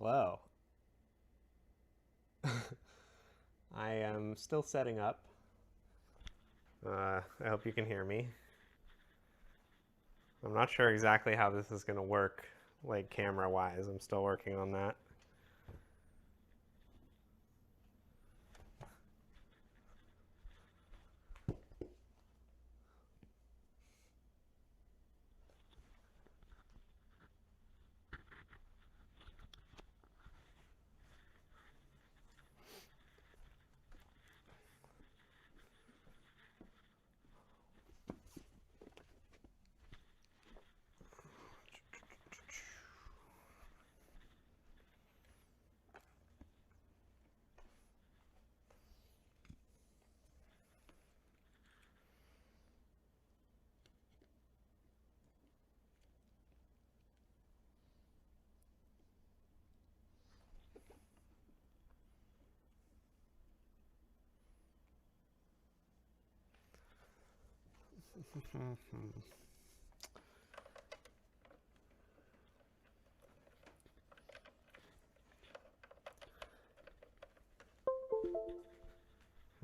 Hello. I am still setting up. I hope you can hear me. I'm not sure exactly how this is going to work, like camera-wise. I'm still working on that.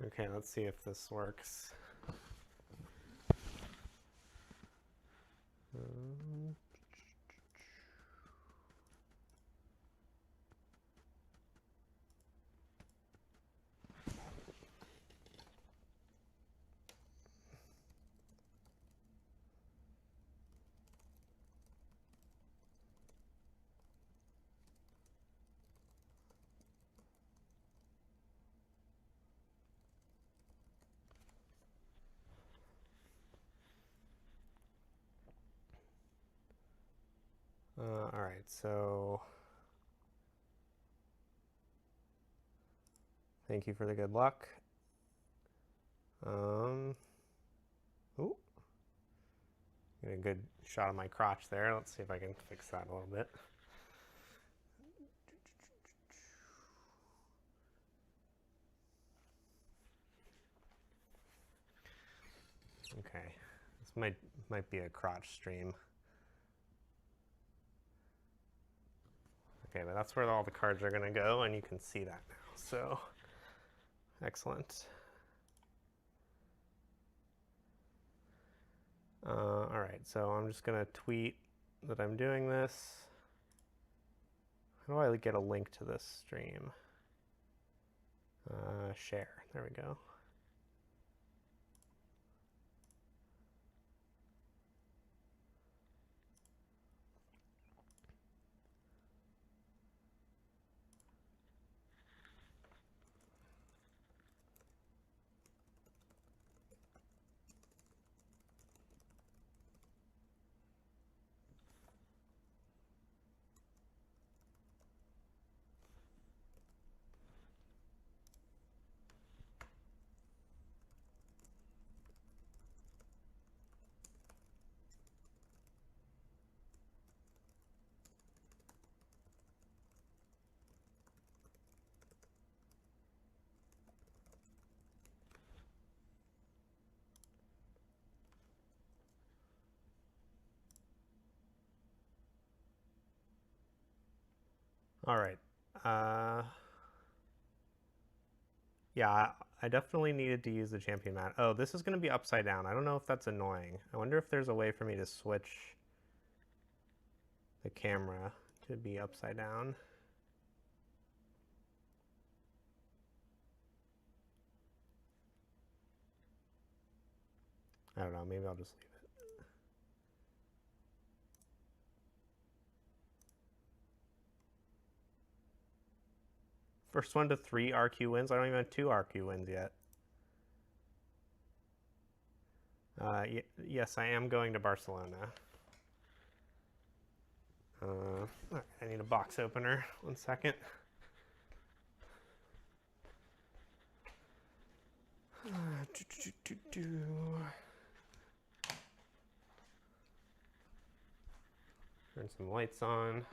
Okay, let's see if this works. All right, so thank you for the good luck. Ooh, get a good shot of my crotch there. Let's see if I can fix that a little bit. Okay, this might be a crotch stream. Okay, but that's where all the cards are going to go, and you can see that now. So, excellent. All right, so I'm just going to tweet that I'm doing this. How do I get a link to this stream? Share. There we go. All right. Yeah, I definitely needed to use the champion mat. Oh, this is going to be upside down. I don't know if that's annoying. I wonder if there's a way for me to switch the camera to be upside down. I don't know. Maybe I'll just leave it. First one to 3 RQ wins. I don't even have 2 RQ wins yet. Yes, I am going to Barcelona. Right, I need a box opener. 1 second. Turn some lights on.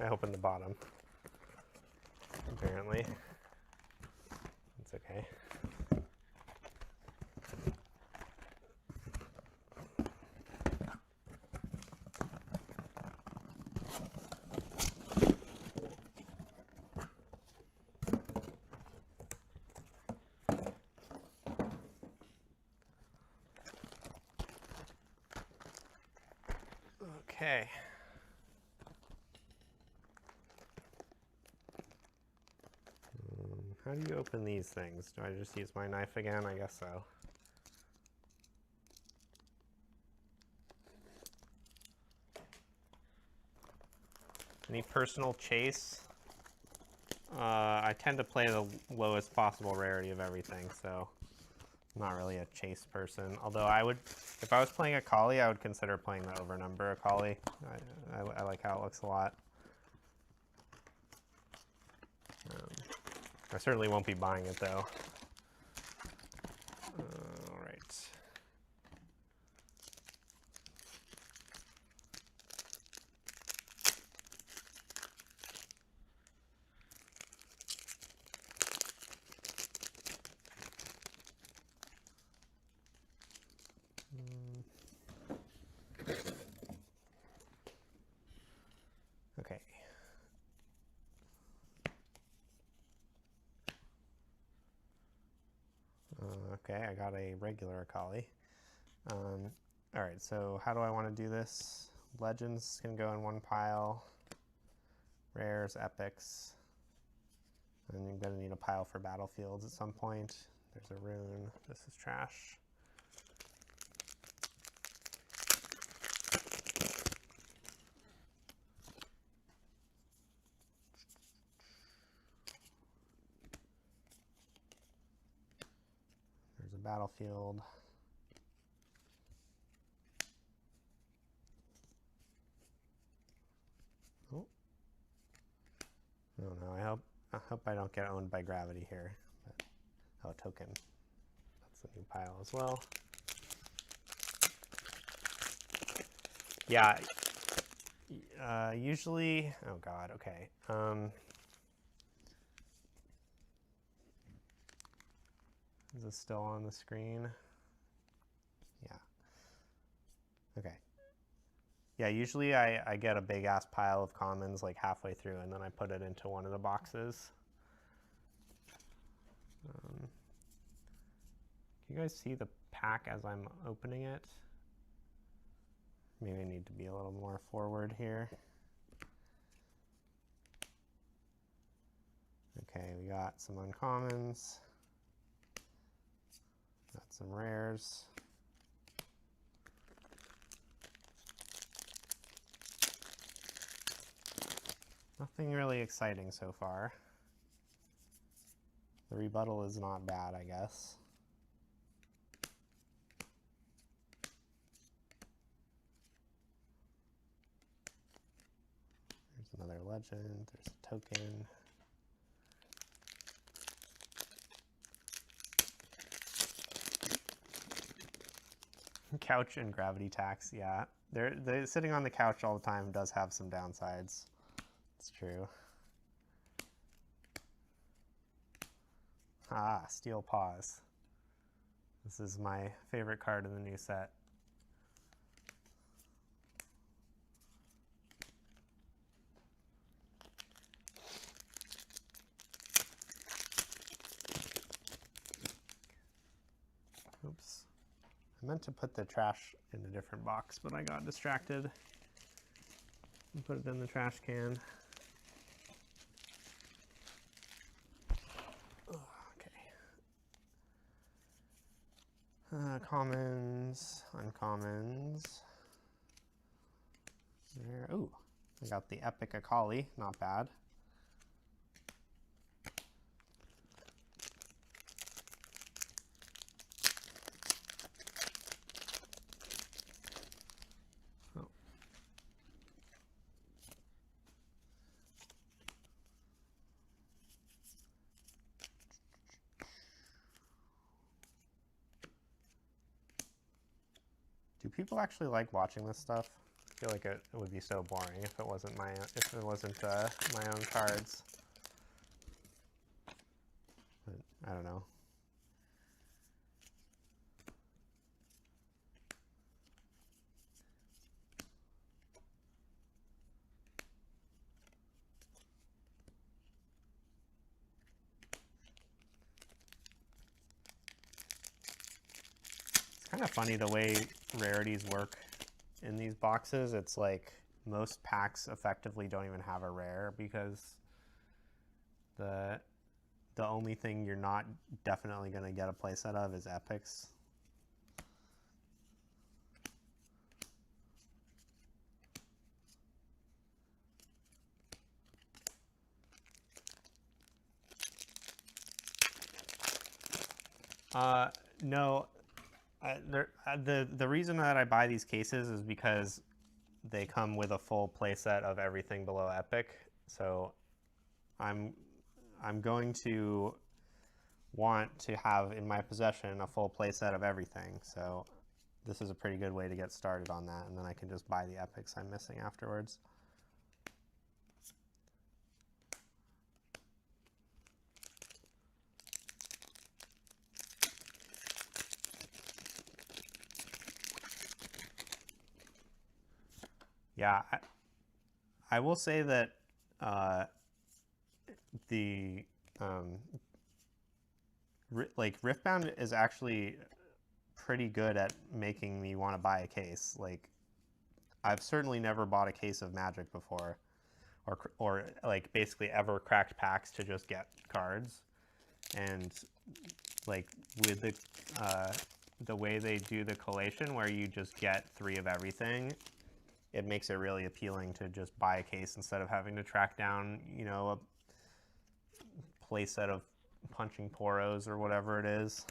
I opened the bottom. Apparently. It's okay. Okay. How do you open these things? Do I just use my knife again? I guess so. Any personal chase? I tend to play the lowest possible rarity of everything, so I'm not really a chase person. Although I would, if I was playing a Akali, I would consider playing the overnumber Akali. I like how it looks a lot. I certainly won't be buying it though. All right. Okay. Okay, I got a regular Akali. All right, so how do I want to do this? Legends can go in one pile. Rares, epics. And you're going to need a pile for battlefields at some point. There's a rune. This is trash. There's a battlefield. Oh. Oh no, I hope I don't get owned by gravity here. But, oh, token. That's a new pile as well. Yeah. Usually, oh god, okay. Is this still on the screen? Yeah. Okay. Yeah, usually I get a big ass pile of commons like halfway through and then I put it into one of the boxes. Can you guys see the pack as I'm opening it? Maybe I need to be a little more forward here. Okay, we got some uncommons. Got some rares. Nothing really exciting so far. The rebuttal is not bad, I guess. There's another legend, there's a token. Couch and gravity tax, yeah. They're sitting on the couch all the time does have some downsides. It's true. Ah, Steel Paws. This is my favorite card in the new set. Oops. I meant to put the trash in a different box, but I got distracted and put it in the trash can. Commons, uncommons. There. Ooh, I got the epic Akali, not bad. Oh. Do people actually like watching this stuff? feel like it would be so boring if it wasn't my own cards. But I don't know. It's kind of funny the way rarities work in these boxes. It's like most packs effectively don't even have a rare because the only thing you're not definitely going to get a playset of is epics. No, the reason that I buy these cases is because they come with a full playset of everything below epic. So I'm going to want to have in my possession a full playset of everything. So this is a pretty good way to get started on that, and then I can just buy the epics I'm missing afterwards. Yeah, I will say that the like Riftbound is actually pretty good at making me want to buy a case. Like, I've certainly never bought a case of Magic before, or like basically ever cracked packs to just get cards. And like with the way they do the collation, where you just get 3 of everything, it makes it really appealing to just buy a case instead of having to track down, you know, a playset of punching poros or whatever it is.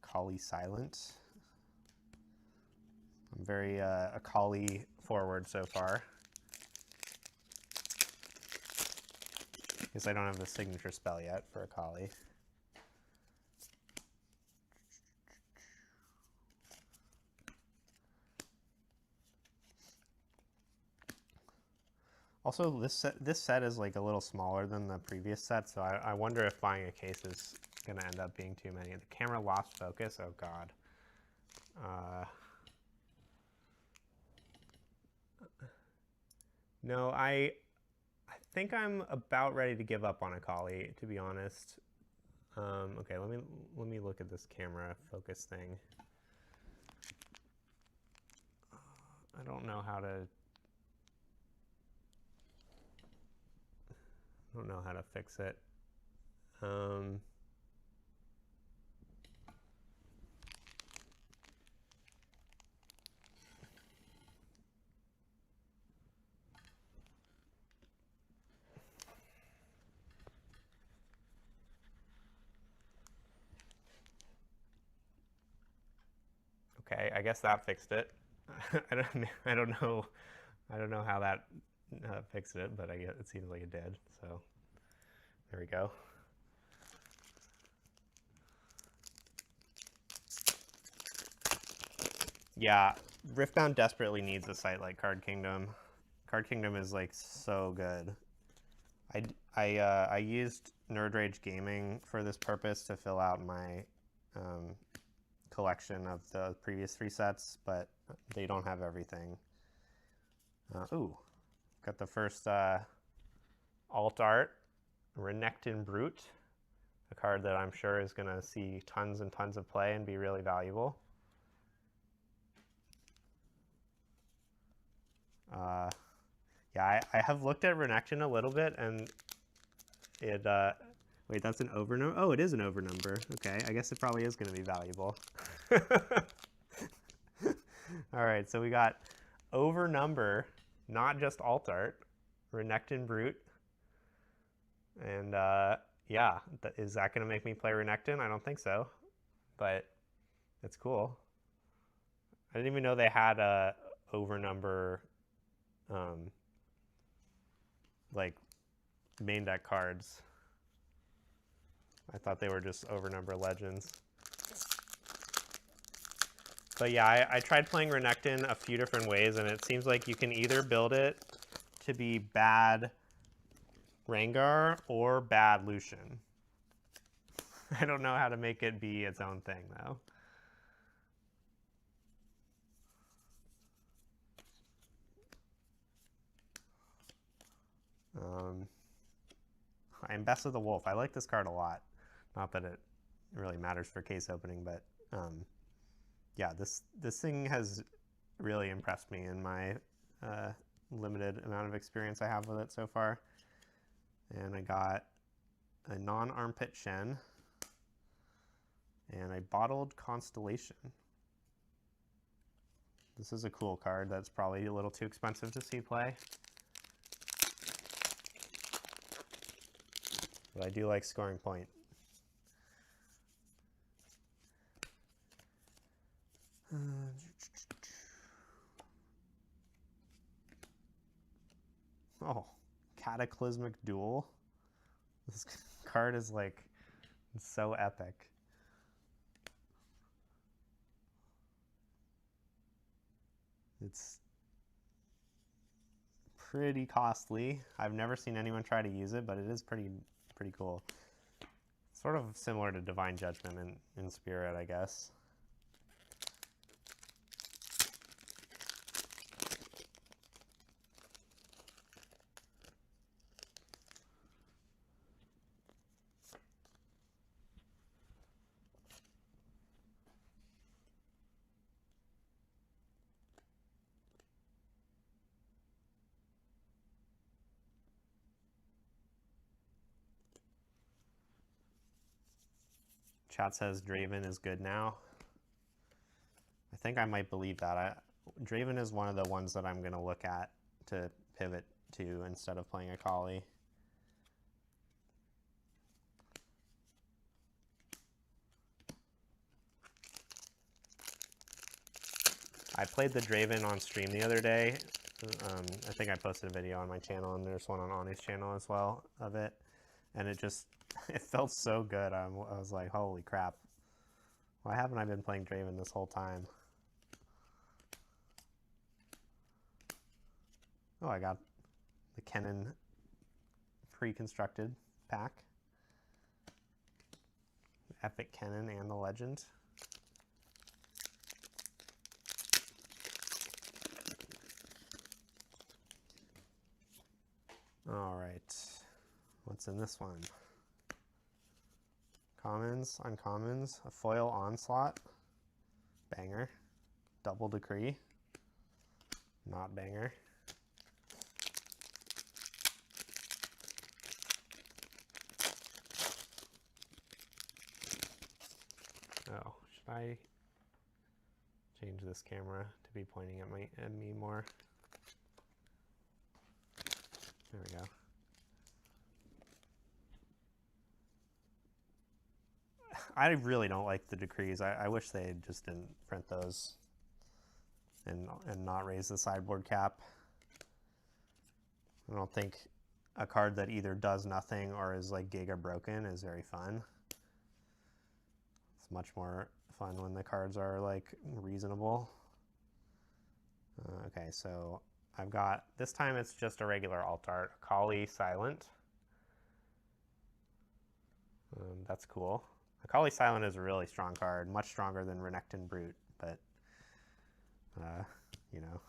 Akali Silent. I'm very Akali forward so far. Guess I don't have the signature spell yet for Akali. Also, this set is like a little smaller than the previous set, so I wonder if buying a case is going to end up being too many. The camera lost focus. Oh god. No, I think I'm about ready to give up on Akali, to be honest. Okay, let me look at this camera focus thing. I don't know how to. I don't know how to fix it. Okay, I guess that fixed it. I don't know how that fixed it, but I guess it seems like it did. So there we go. Yeah, Riftbound desperately needs a site like Card Kingdom. Card Kingdom is like so good. I used Nerd Rage Gaming for this purpose to fill out my collection of the previous 3 sets, but they don't have everything. Ooh, got the first alt art, Renekton Brute, a card that I'm sure is going to see tons and tons of play and be really valuable. Yeah, I have looked at Renekton a little bit, and it, wait, that's an over number? Oh, it is an over number. Okay, I guess it probably is going to be valuable. All right, so we got over number, not just alt art, Renekton Brute. And yeah, is that going to make me play Renekton? I don't think so, but it's cool. I didn't even know they had a over number like main deck cards. I thought they were just over-number legends. But yeah, I tried playing Renekton a few different ways, and it seems like you can either build it to be bad Rengar or bad Lucian. I don't know how to make it be its own thing, though. I'm Best of the Wolf. I like this card a lot. Not that it really matters for case opening, but yeah, this thing has really impressed me in my limited amount of experience I have with it so far. And I got a non-armpit Shen and a bottled Constellation. This is a cool card that's probably a little too expensive to see play. But I do like scoring point. Oh, Cataclysmic Duel. This card is like so epic. It's pretty costly. I've never seen anyone try to use it, but it is pretty cool. Sort of similar to Divine Judgment in spirit, I guess. Chat says Draven is good now. I think I might believe that. Draven is one of the ones that I'm going to look at to pivot to instead of playing Akali. I played the Draven on stream the other day. I think I posted a video on my channel, and there's one on Ani's channel as well of it. And it just, it felt so good. I was like, holy crap. Why haven't I been playing Draven this whole time? Oh, I got the Kennen pre-constructed pack. Epic Kennen and the Legend. All right, what's in this one? Commons, uncommons, a foil onslaught, banger, double decree, not banger. Oh, should I change this camera to be pointing at me more? There we go. I really don't like the decrees. I wish they just didn't print those and not raise the sideboard cap. I don't think a card that either does nothing or is like giga broken is very fun. It's much more fun when the cards are like reasonable. Okay, so I've got, this time it's just a regular alt art, Akali Silent. That's cool. Akali Silent is a really strong card, much stronger than Renekton Brute, but, you know.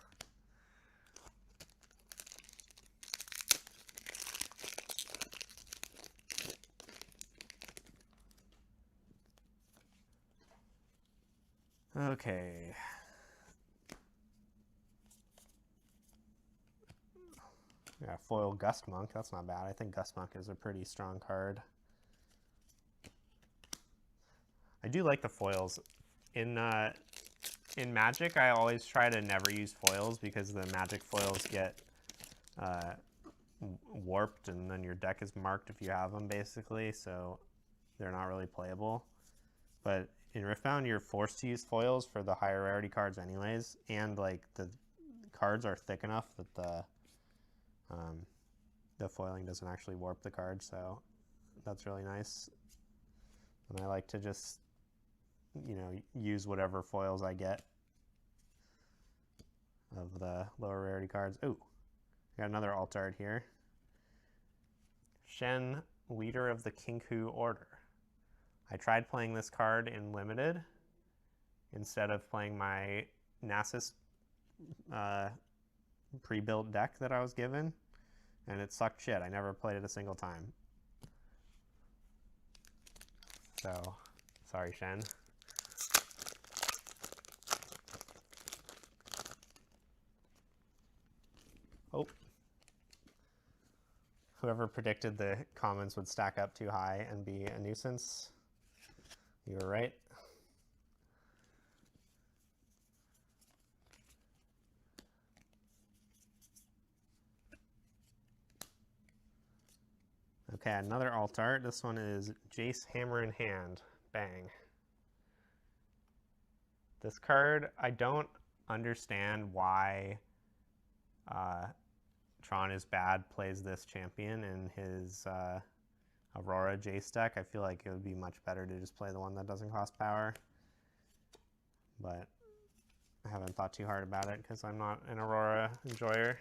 Okay. Yeah, foil Gust Monk, that's not bad. I think Gust Monk is a pretty strong card. I do like the foils. In Magic, I always try to never use foils because the Magic foils get warped and then your deck is marked if you have them, basically, so they're not really playable. But in Riftbound, you're forced to use foils for the higher rarity cards anyways, and like the cards are thick enough that the foiling doesn't actually warp the card, so that's really nice. And I like to just, you know, use whatever foils I get of the lower rarity cards. Ooh, got another alt art here. Shen, leader of the Kinku Order. I tried playing this card in Limited instead of playing my Nasus pre-built deck that I was given, and it sucked shit. I never played it a single time. So, sorry, Shen. Oh. Whoever predicted the commons would stack up too high and be a nuisance, you were right. Okay, another alt art. This one is Jace Hammer in Hand. Bang. This card, I don't understand why Tron is Bad plays this champion in his Aurora Jace deck. I feel like it would be much better to just play the one that doesn't cost power. But I haven't thought too hard about it because I'm not an Aurora enjoyer.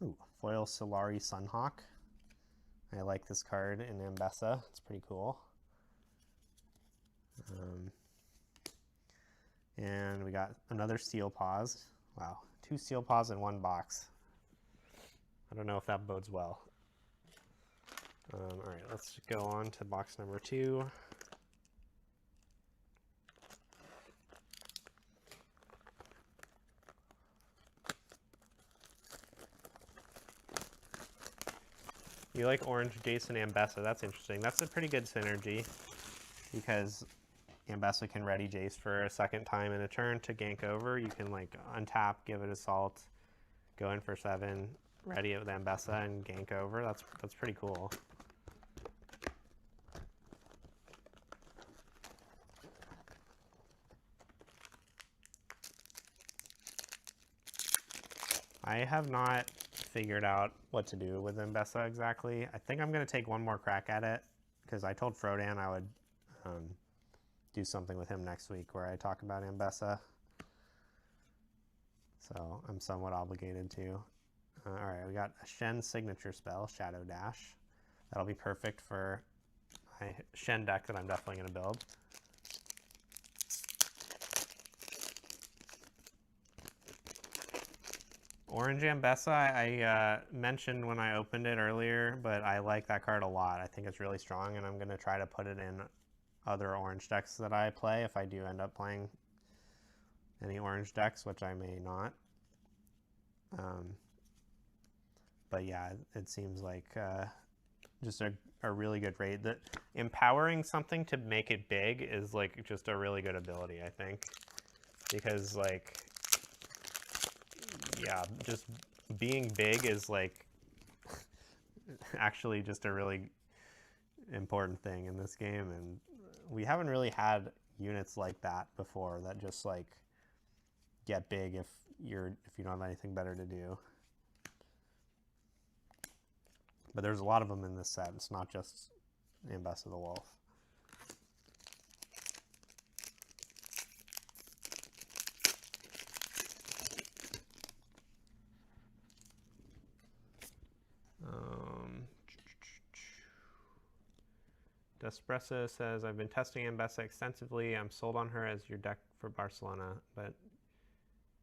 Ooh, foil Solari Sunhawk. I like this card in Ambessa. It's pretty cool. And we got another Steel Paws. Wow, 2 Steel Paws in one box. I don't know if that bodes well. All right, let's go on to box number 2. You like Orange Jason Ambessa. That's interesting. That's a pretty good synergy because Ambessa can ready Jace for a second time in a turn to gank over. You can like untap, give it Assault, go in for 7, ready it with Ambessa and gank over. That's pretty cool. I have not figured out what to do with Ambessa exactly. I think I'm going to take one more crack at it because I told Frodan I would do something with him next week where I talk about Ambessa. So I'm somewhat obligated to. All right, we got a Shen signature spell, Shadow Dash. That'll be perfect for my Shen deck that I'm definitely going to build. Orange Ambessa, I mentioned when I opened it earlier, but I like that card a lot. I think it's really strong, and I'm going to try to put it in other orange decks that I play if I do end up playing any orange decks, which I may not. But yeah, it seems like just a really good raid. That empowering something to make it big is like just a really good ability, I think, because like, yeah, just being big is like actually just a really important thing in this game, and we haven't really had units like that before that just like get big if you don't have anything better to do. But there's a lot of them in this set. It's not just Ambessa the Wolf. Despresso says, I've been testing Ambessa extensively. I'm sold on her as your deck for Barcelona, but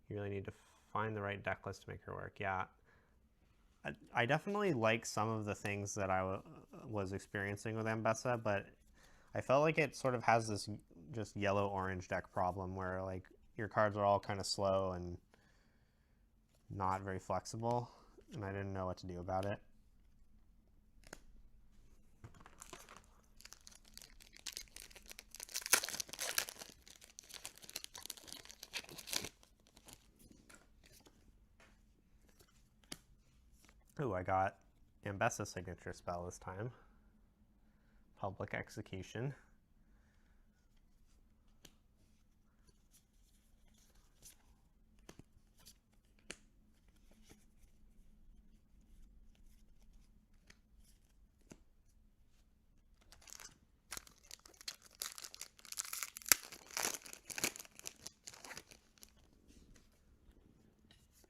you really need to find the right deck list to make her work. Yeah. I definitely like some of the things that I was experiencing with Ambessa, but I felt like it sort of has this just yellow-orange deck problem where like your cards are all kind of slow and not very flexible, and I didn't know what to do about it. Ooh, I got Ambessa signature spell this time. public execution.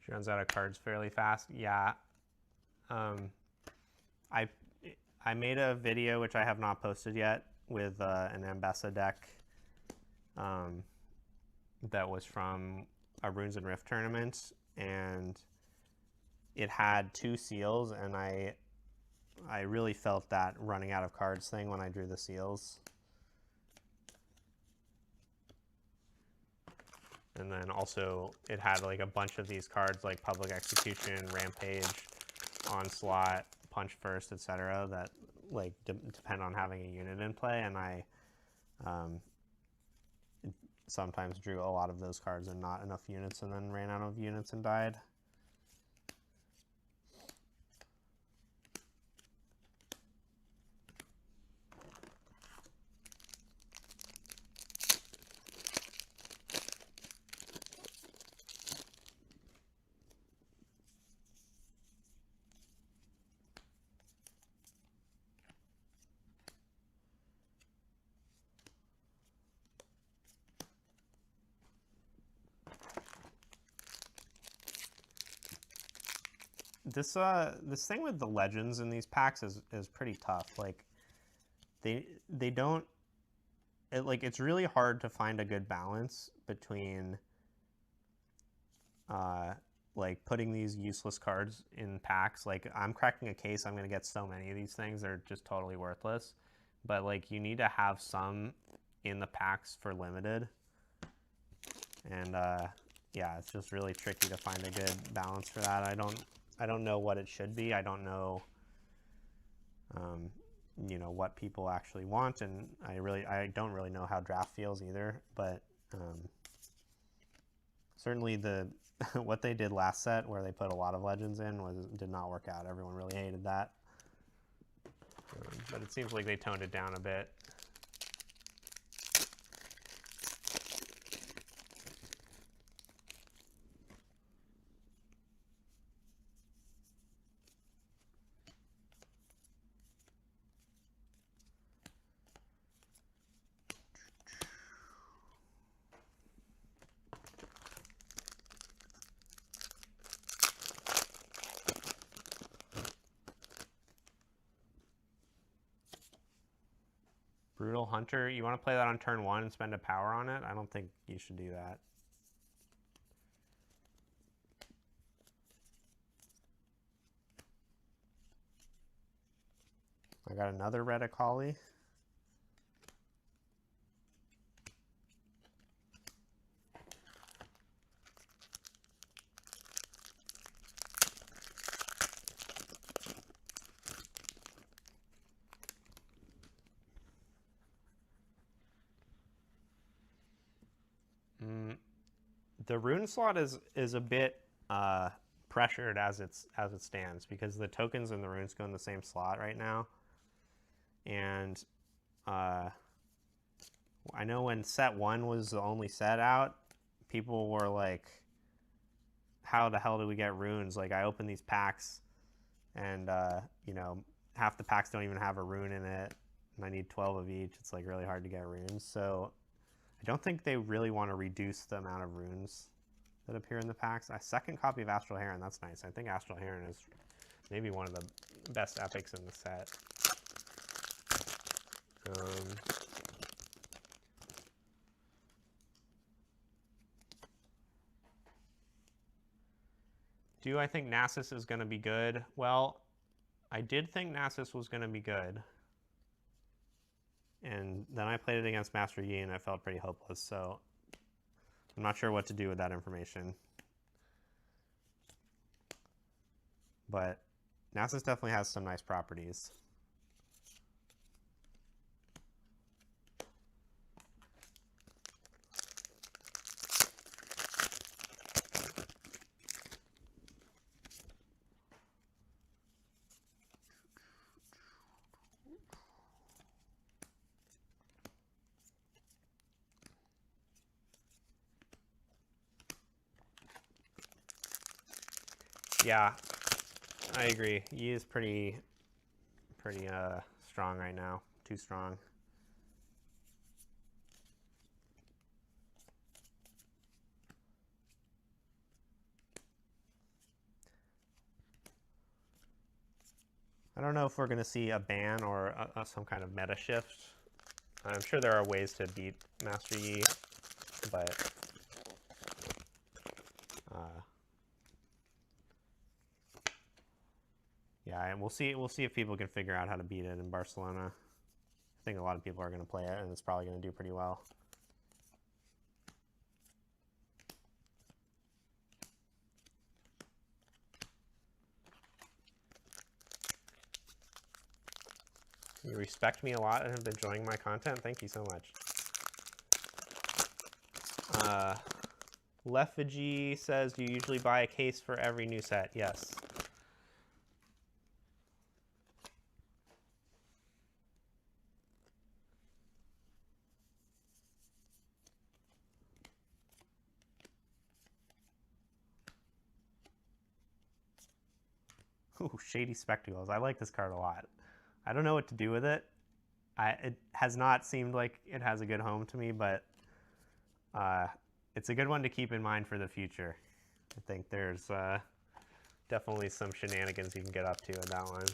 She runs out of cards fairly fast. Yeah. I made a video, which I have not posted yet, with an Ambessa deck that was from a Runes and Rift tournament, and it had 2 seals, and I really felt that running out of cards thing when I drew the seals. And then also it had like a bunch of these cards like Public Execution, Rampage, Onslaught, Punch First, etc. that like depend on having a unit in play, and I sometimes drew a lot of those cards and not enough units, and then ran out of units and died. This thing with the legends in these packs is pretty tough. Like they don't it's really hard to find a good balance between like putting these useless cards in packs. Like I'm cracking a case, I'm gonna get so many of these things, they're just totally worthless. But like you need to have some in the packs for limited. And yeah, it's just really tricky to find a good balance for that. I don't know what it should be. I don't know, you know, what people actually want, and I don't really know how draft feels either. But certainly the what they did last set, where they put a lot of legends in, did not work out. Everyone really hated that. But it seems like they toned it down a bit. Brutal Hunter, you want to play that on turn 1 and spend a power on it? I don't think you should do that. I got another red Akali. The rune slot is a bit pressured as it stands, because the tokens and the runes go in the same slot right now. And I know when set 1 was the only set out, people were like, how the hell do we get runes? Like, I open these packs and you know, half the packs don't even have a rune in it, and I need 12 of each. It's like really hard to get runes. So I don't think they really want to reduce the amount of runes that appear in the packs. A second copy of Astral Heron, that's nice. I think Astral Heron is maybe one of the best epics in the set. Do I think Nasus is going to be good? Well, I did think Nasus was going to be good. And then I played it against Master Yi, and I felt pretty hopeless, so I'm not sure what to do with that information. But Nasus definitely has some nice properties. Yeah, I agree. Yi is pretty strong right now. Too strong. I don't know if we're going to see a ban or some kind of meta shift. I'm sure there are ways to beat Master Yi, but yeah, and we'll see. We'll see if people can figure out how to beat it in Barcelona. I think a lot of people are going to play it, and it's probably going to do pretty well. You respect me a lot and have been enjoying my content. Thank you so much. Leffigy says, do you usually buy a case for every new set? Yes. Ooh, Shady Spectacles. I like this card a lot. I don't know what to do with it. It has not seemed like it has a good home to me, but it's a good one to keep in mind for the future. I think there's definitely some shenanigans you can get up to with that one.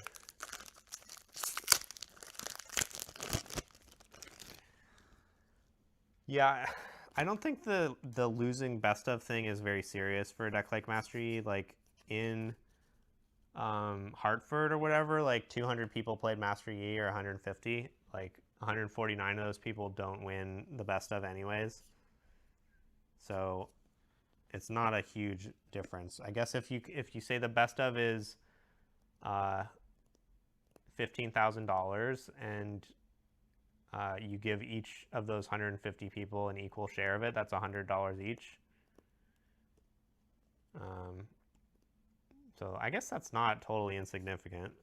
Yeah, I don't think the losing best of thing is very serious for a deck like Master Yi. Like in Hartford or whatever, like 200 people played Master Yi or 150. Like 149 of those people don't win the best of anyways. So it's not a huge difference. I guess if you say the best of is $15,000 and you give each of those 150 people an equal share of it, that's $100 each. So I guess that's not totally insignificant.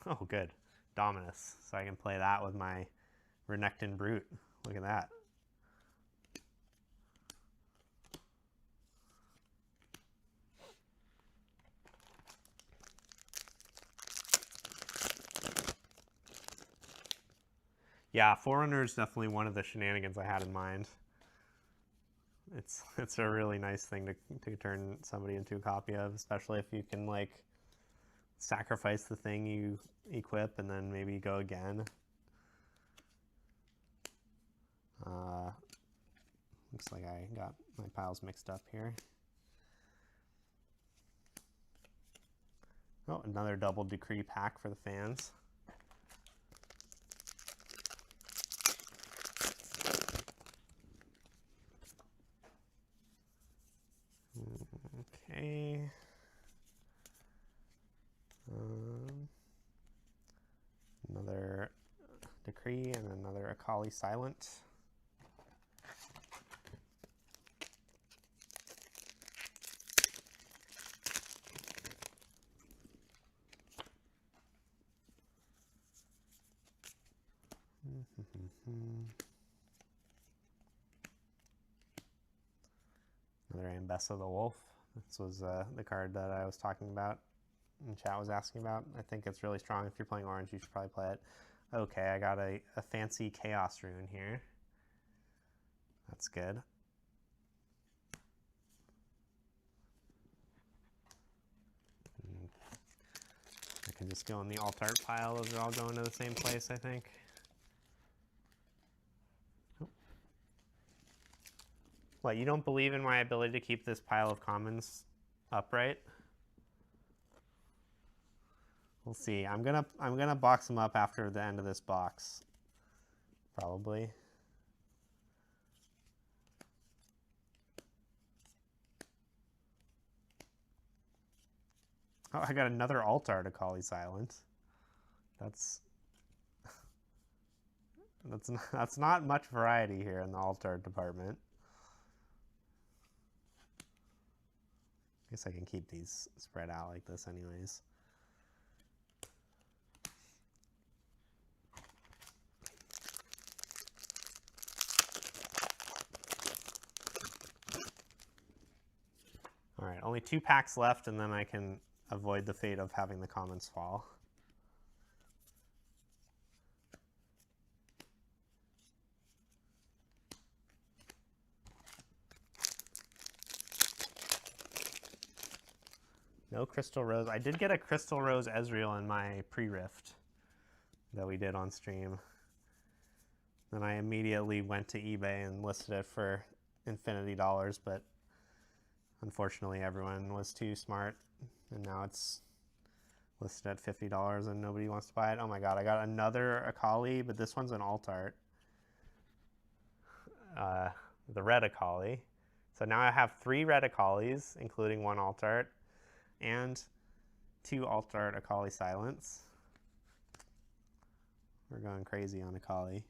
Oh, good. Dominus. So I can play that with my Renekton Brute. Look at that. Yeah, Forerunner is definitely one of the shenanigans I had in mind. It's a really nice thing to turn somebody into a copy of, especially if you can like sacrifice the thing you equip and then maybe go again. Looks like I got my piles mixed up here. Oh, another double decree pack for the fans. Okay. Another decree and another Akali Silent. Another Ambessa the Wolf. This was the card that I was talking about and chat was asking about. I think it's really strong. If you're playing orange, you should probably play it. Okay, I got a fancy Chaos Rune here. That's good. I can just go in the alt art pile. Those are all going to the same place, I think. Oh. What, you don't believe in my ability to keep this pile of commons upright? We'll see. I'm gonna box them up after the end of this box, probably. Oh, I got another altar to Akali Silent. That's not much variety here in the altar department. I guess I can keep these spread out like this anyways. All right, Only 2 packs left, and then I can avoid the fate of having the commons fall. No Crystal Rose. I did get a Crystal Rose Ezreal in my pre-rift that we did on stream. Then I immediately went to eBay and listed it for infinity dollars, but unfortunately everyone was too smart, and now it's listed at $50 and nobody wants to buy it. Oh my god, I got another Akali, but this one's an alt art. The red Akali. So now I have 3 red Akalis, including 1 alt art, and 2 alt art Akali Silence. We're going crazy on Akali.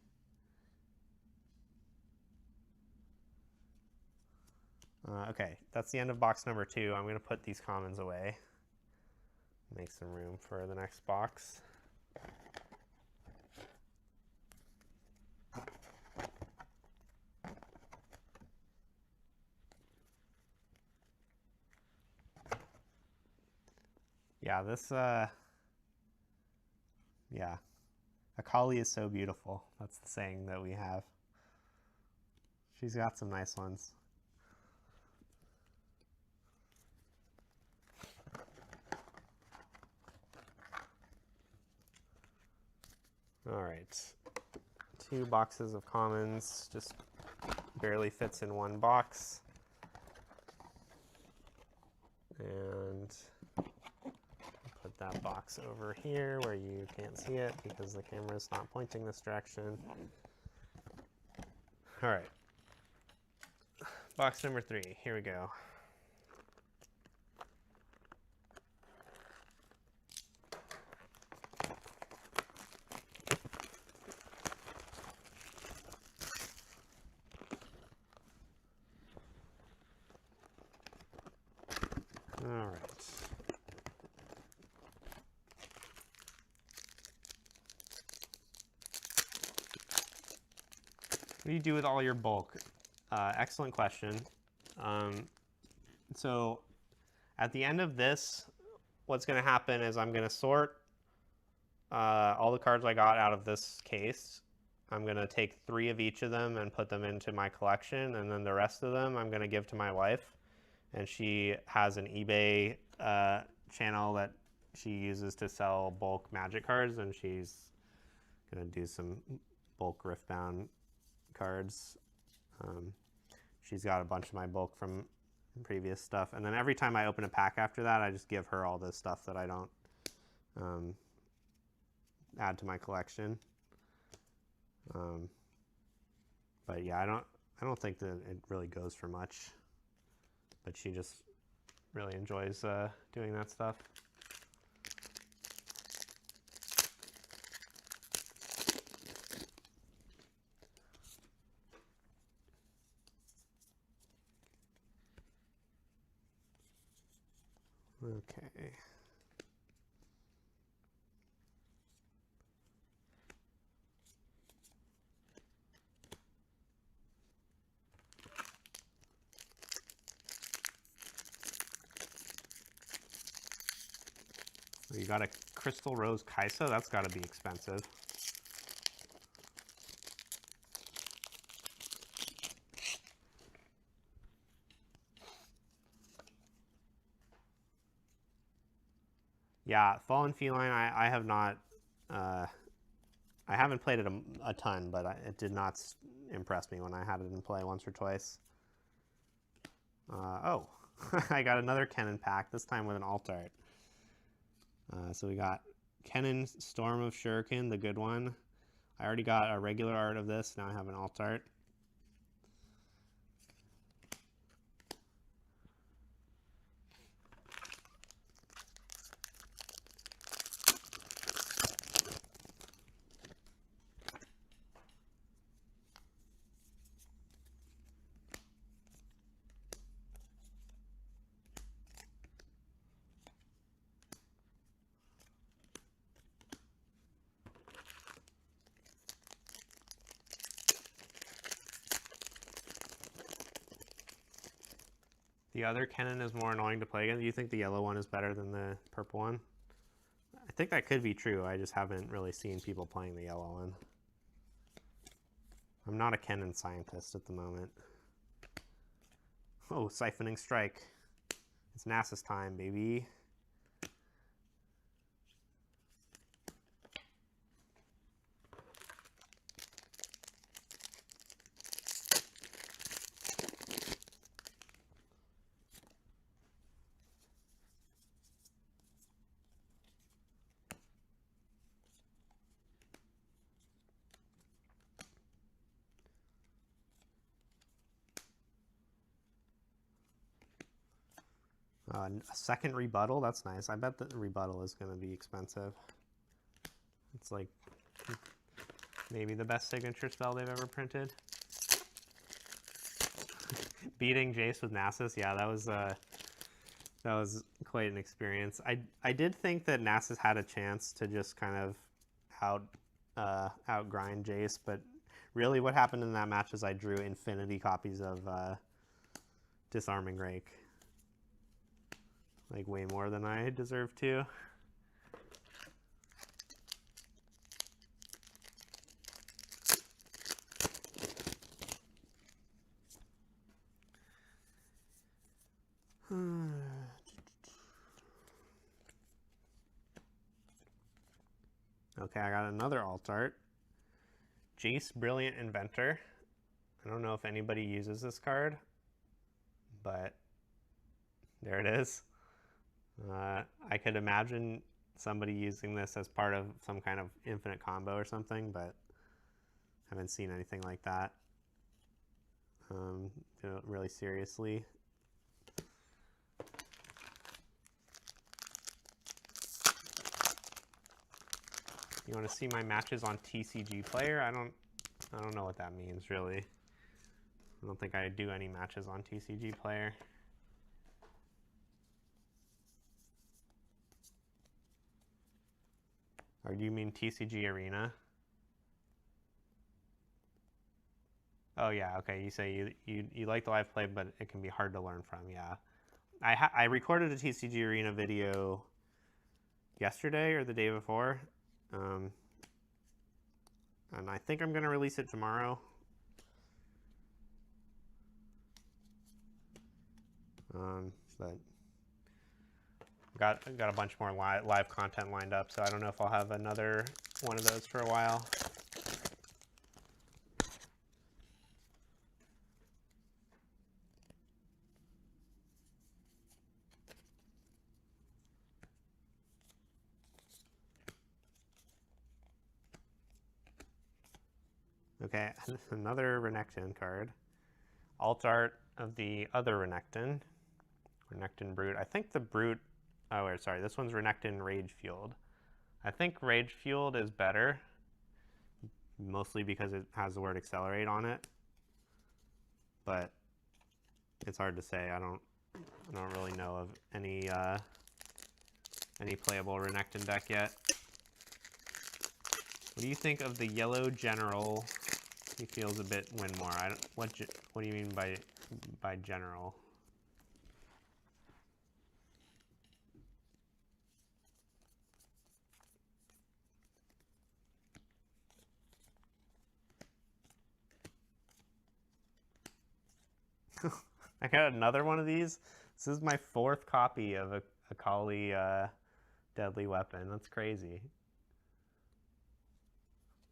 Okay, that's the end of box number 2. I'm going to put these commons away. Make some room for the next box. Yeah, this, yeah. Akali is so beautiful. That's the saying that we have. She's got some nice ones. All right, 2 boxes of commons, just barely fits in 1 box. And put that box over here where you can't see it because the camera's not pointing this direction. All right, box number 3, here we go. All right. What do you do with all your bulk? Excellent question. So at the end of this, what's going to happen is I'm going to sort all the cards I got out of this case. I'm going to take 3 of each of them and put them into my collection, and then the rest of them I'm going to give to my wife. And she has an eBay channel that she uses to sell bulk Magic cards, and she's going to do some bulk Riftbound cards. She's got a bunch of my bulk from previous stuff, and then every time I open a pack after that, I just give her all the stuff that I don't add to my collection. But yeah, I don't think that it really goes for much. But she just really enjoys doing that stuff. Okay. You got a Crystal Rose Kaisa? That's got to be expensive. Yeah, Fallen Feline, I have not, I haven't played it a ton, but it did not impress me when I had it in play once or twice. Oh, I got another Kennen pack, this time with an alt art. So we got Kennen Storm of Shuriken, the good one. I already got a regular art of this, now I have an alt art. The other Kennen is more annoying to play against. Do you think the yellow one is better than the purple one? I think that could be true. I just haven't really seen people playing the yellow one. I'm not a Kennen scientist at the moment. Oh, Siphoning Strike. It's Nasus time, baby. A second rebuttal, that's nice. I bet the rebuttal is going to be expensive. It's like maybe the best signature spell they've ever printed. Beating Jace with Nasus, yeah, that was quite an experience. I did think that Nasus had a chance to just kind of outgrind Jace, but really what happened in that match is I drew infinity copies of Disarming Rake. Like way more than I deserve to. Okay, I got another alt art. Jace, Brilliant Inventor. I don't know if anybody uses this card, but there it is. I could imagine somebody using this as part of some kind of infinite combo or something, but haven't seen anything like that really seriously. You want to see my matches on TCG Player? I don't know what that means really. I don't think I do any matches on TCG Player. Or do you mean TCG Arena? Oh yeah, okay. You say you like the live play, but it can be hard to learn from. Yeah, I recorded a TCG Arena video yesterday or the day before, and I think I'm gonna release it tomorrow. But got a bunch more live content lined up, so I don't know if I'll have another one of those for a while. Okay, another Renekton card. Alt art of the other Renekton. Renekton Brute. I think the Brute... Oh, wait, sorry. This one's Renekton Rage Fueled. I think Rage Fueled is better, mostly because it has the word Accelerate on it. But it's hard to say. I don't really know of any playable Renekton deck yet. What do you think of the yellow general? He feels a bit win more. What do you mean by general? I got another one of these. This is my 4th copy of a Akali deadly weapon. That's crazy.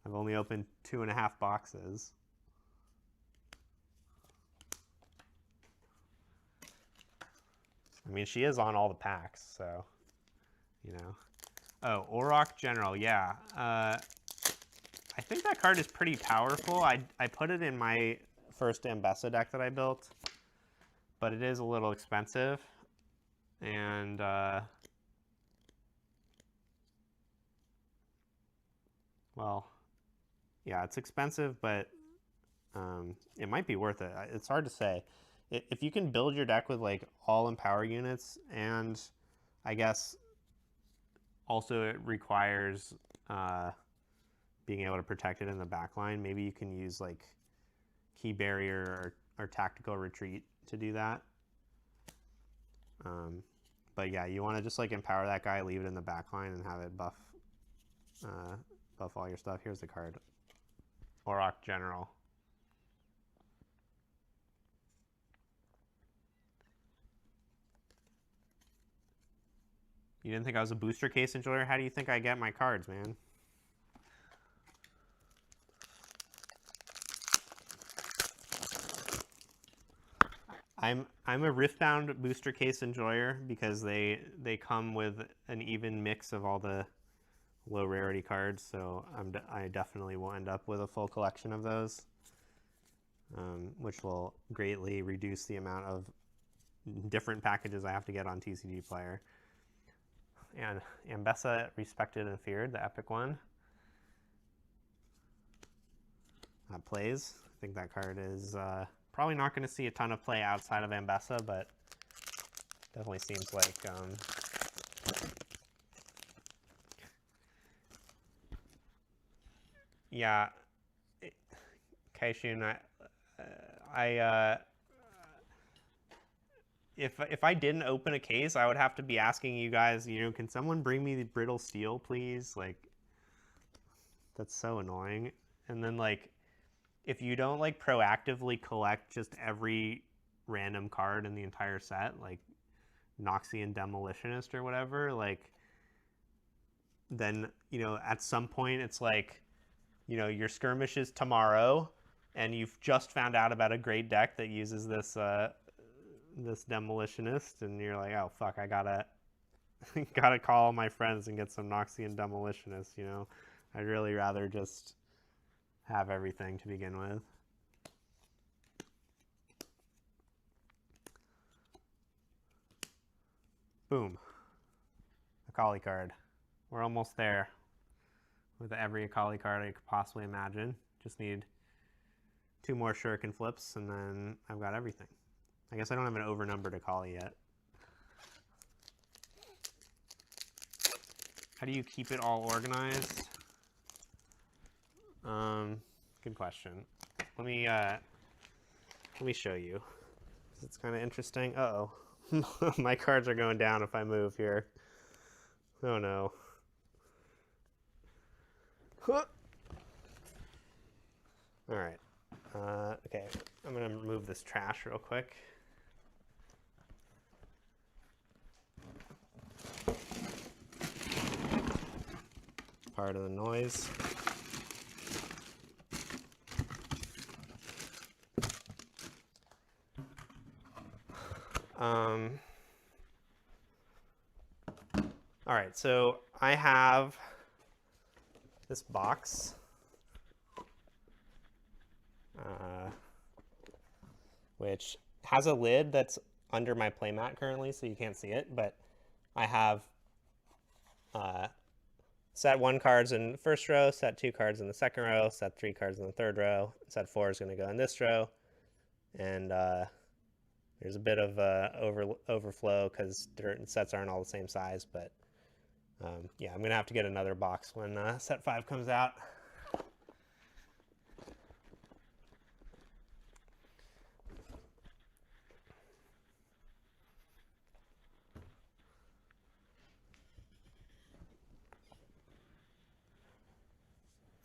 I've only opened 2.5 boxes. I mean, she is on all the packs, so, you know. Oh, Auroch General, yeah. I think that card is pretty powerful. I put it in my first Ambessa deck that I built, but it is a little expensive. And well, yeah, it's expensive, but it might be worth it. It's hard to say. If you can build your deck with like all Empower units, and I guess also it requires being able to protect it in the back line, maybe you can use like Key Barrier or Tactical Retreat to do that. But yeah, you want to just like empower that guy, leave it in the back line, and have it buff all your stuff. Here's the card. Auroch General. You didn't think I was a booster case enjoyer? How do you think I get my cards, man? I'm a Riftbound booster case enjoyer because they come with an even mix of all the low rarity cards, so I definitely will end up with a full collection of those, which will greatly reduce the amount of different packages I have to get on TCG Player. And Ambessa, Respected and Feared, the epic one. That plays. I think that card is probably not going to see a ton of play outside of Ambessa, but definitely seems like yeah, Kaishun, if I didn't open a case, I would have to be asking you guys, you know, can someone bring me the brittle steel, please? Like, that's so annoying. And then, like, if you don't, like, proactively collect just every random card in the entire set, like Noxian Demolitionist or whatever, like, then, you know, at some point it's like, you know, your skirmish is tomorrow, and you've just found out about a great deck that uses this this Demolitionist, and you're like, oh fuck, I gotta gotta call my friends and get some Noxian Demolitionist, you know. I'd really rather just have everything to begin with. Boom. Akali card. We're almost there with every Akali card I could possibly imagine. Just need 2 more Shuriken flips, and then I've got everything. I guess I don't have an overnumbered Akali yet. How do you keep it all organized? Good question. Let me show you. It's kind of interesting. Uh-oh. My cards are going down if I move here. Oh no. All right. Okay, I'm gonna remove this trash real quick. Part of the noise. All right, so I have this box, which has a lid that's under my playmat currently, so you can't see it, but I have set 1 cards in the first row, set 2 cards in the second row, set 3 cards in the third row, set 4 is going to go in this row, and there's a bit of overflow because sets aren't all the same size, but yeah, I'm going to have to get another box when set 5 comes out.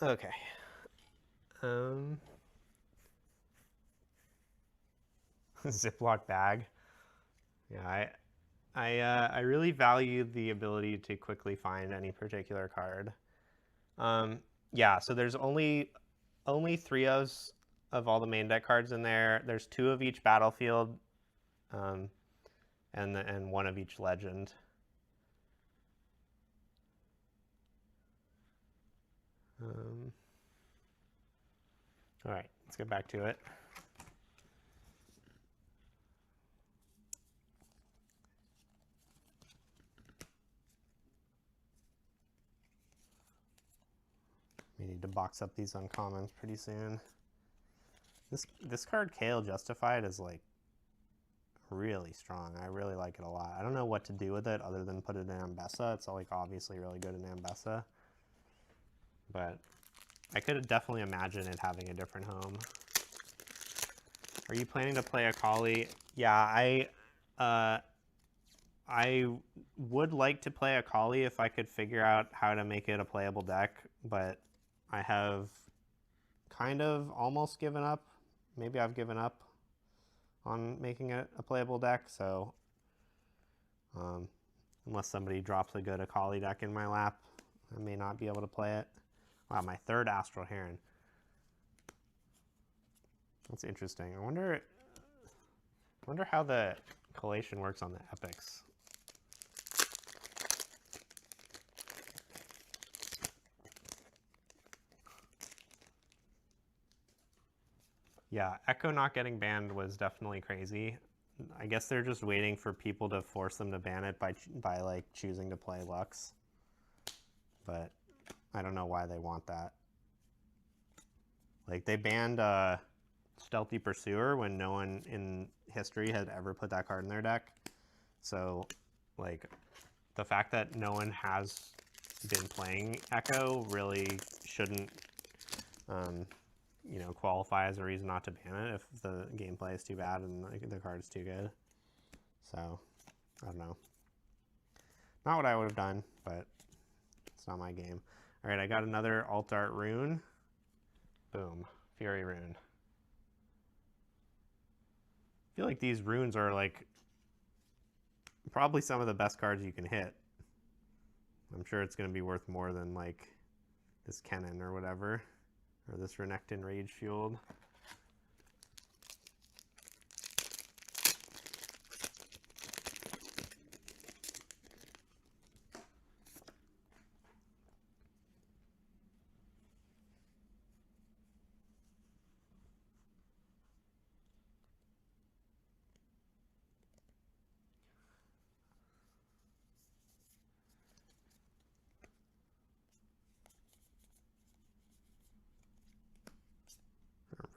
Okay. Ziploc bag. Yeah, I really value the ability to quickly find any particular card. Yeah, so there's only 3 of all the main deck cards in there. There's 2 of each battlefield, and 1 of each legend. All right, let's get back to it. We need to box up these uncommons pretty soon. This card, Kale Justified, is like really strong. I really like it a lot. I don't know what to do with it other than put it in Ambessa. It's like obviously really good in Ambessa, but I could definitely imagine it having a different home. Are you planning to play Akali? Yeah, I would like to play a Kali if I could figure out how to make it a playable deck, but I have kind of almost given up. Maybe I've given up on making it a playable deck, so unless somebody drops a good Akali deck in my lap, I may not be able to play it. Wow, my third Astral Heron. That's interesting. I wonder how the collation works on the epics. Yeah, Echo not getting banned was definitely crazy. I guess they're just waiting for people to force them to ban it by like choosing to play Lux. But I don't know why they want that. Like they banned Stealthy Pursuer when no one in history had ever put that card in their deck. So like the fact that no one has been playing Echo really shouldn't you know, qualify as a reason not to ban it if the gameplay is too bad and the card is too good. So, I don't know. Not what I would have done, but it's not my game. All right, I got another alt art rune. Boom, Fury rune. I feel like these runes are like probably some of the best cards you can hit. I'm sure it's going to be worth more than like this Kennen or whatever. Or this Renekton Rage Fueled.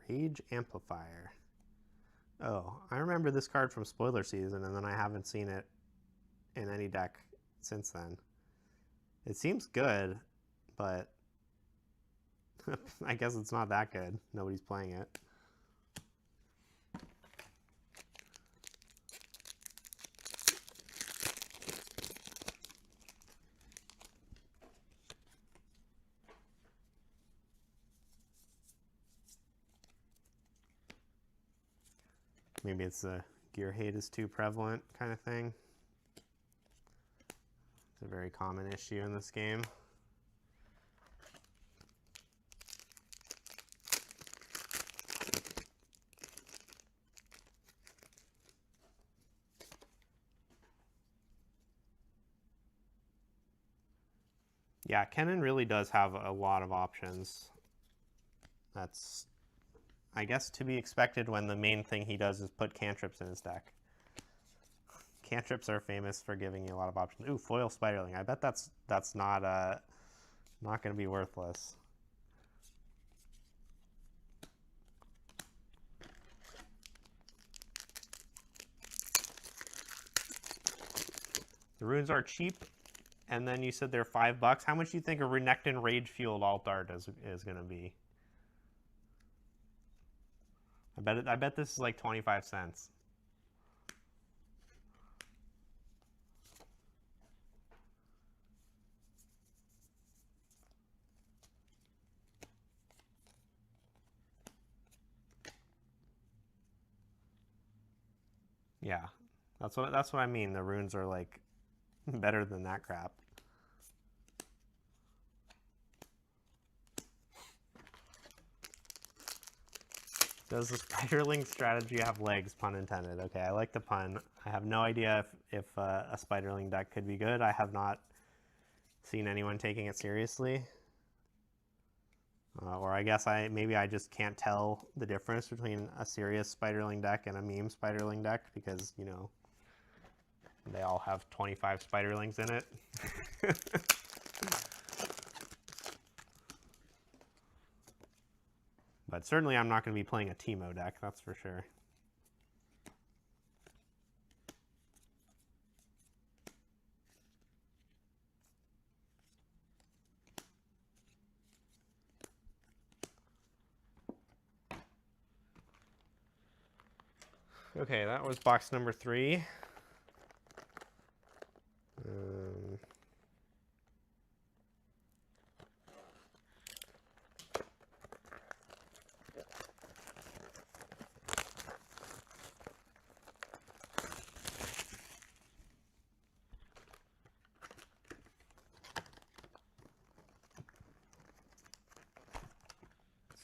Rage Amplifier. Oh, I remember this card from spoiler season, and then I haven't seen it in any deck since then. It seems good, but I guess it's not that good. Nobody's playing it. Maybe it's the gear hate is too prevalent kind of thing. It's a very common issue in this game. Yeah, Kennen really does have a lot of options. That's, I guess, to be expected when the main thing he does is put cantrips in his deck. Cantrips are famous for giving you a lot of options. Ooh, foil Spiderling. I bet that's not going to be worthless. The runes are cheap, and then you said they're $5. How much do you think a Renekton Rage Fueled alt art is going to be? I bet this is like 25 cents. Yeah, that's what I mean. The runes are like better than that crap. Does the Spiderling strategy have legs? Pun intended. Okay, I like the pun. I have no idea if a Spiderling deck could be good. I have not seen anyone taking it seriously. Or I guess maybe I just can't tell the difference between a serious Spiderling deck and a meme Spiderling deck because, you know, they all have 25 Spiderlings in it. But certainly I'm not going to be playing a Teemo deck, that's for sure. Okay, that was box number 3.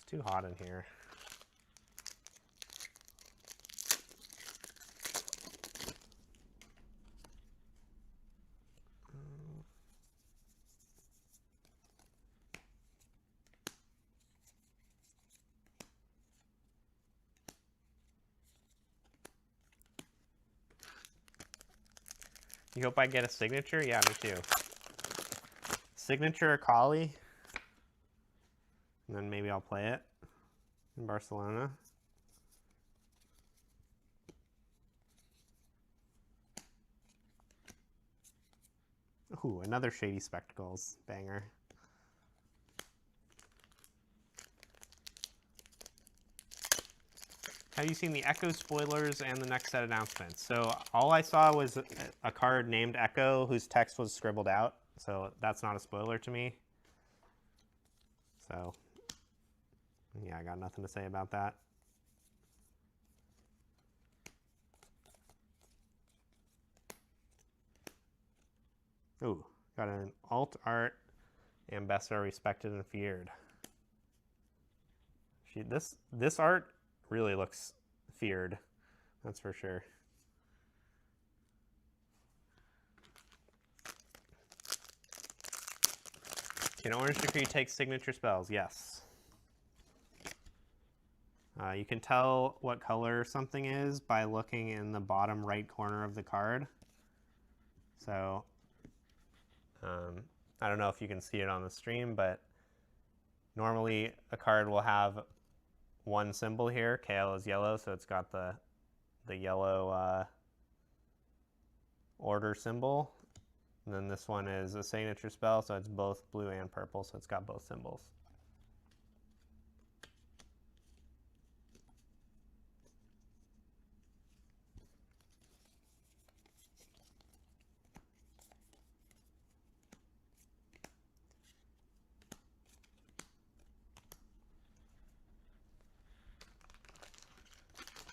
too hot in here. You hope I get a signature? Yeah, me too. Signature Akali. And then maybe I'll play it in Barcelona. Ooh, another Shady Spectacles banger. Have you seen the Echo spoilers and the next set announcements? So all I saw was a card named Echo whose text was scribbled out. So that's not a spoiler to me. So yeah, I got nothing to say about that. Ooh, got an alt art ambassador respected and feared. This art really looks feared, that's for sure. Can Orange Decree take signature spells? Yes. You can tell what color something is by looking in the bottom right corner of the card. So, I don't know if you can see it on the stream, but normally a card will have one symbol here. KL is yellow, so it's got the yellow order symbol. And then this one is a signature spell, so it's both blue and purple, so it's got both symbols.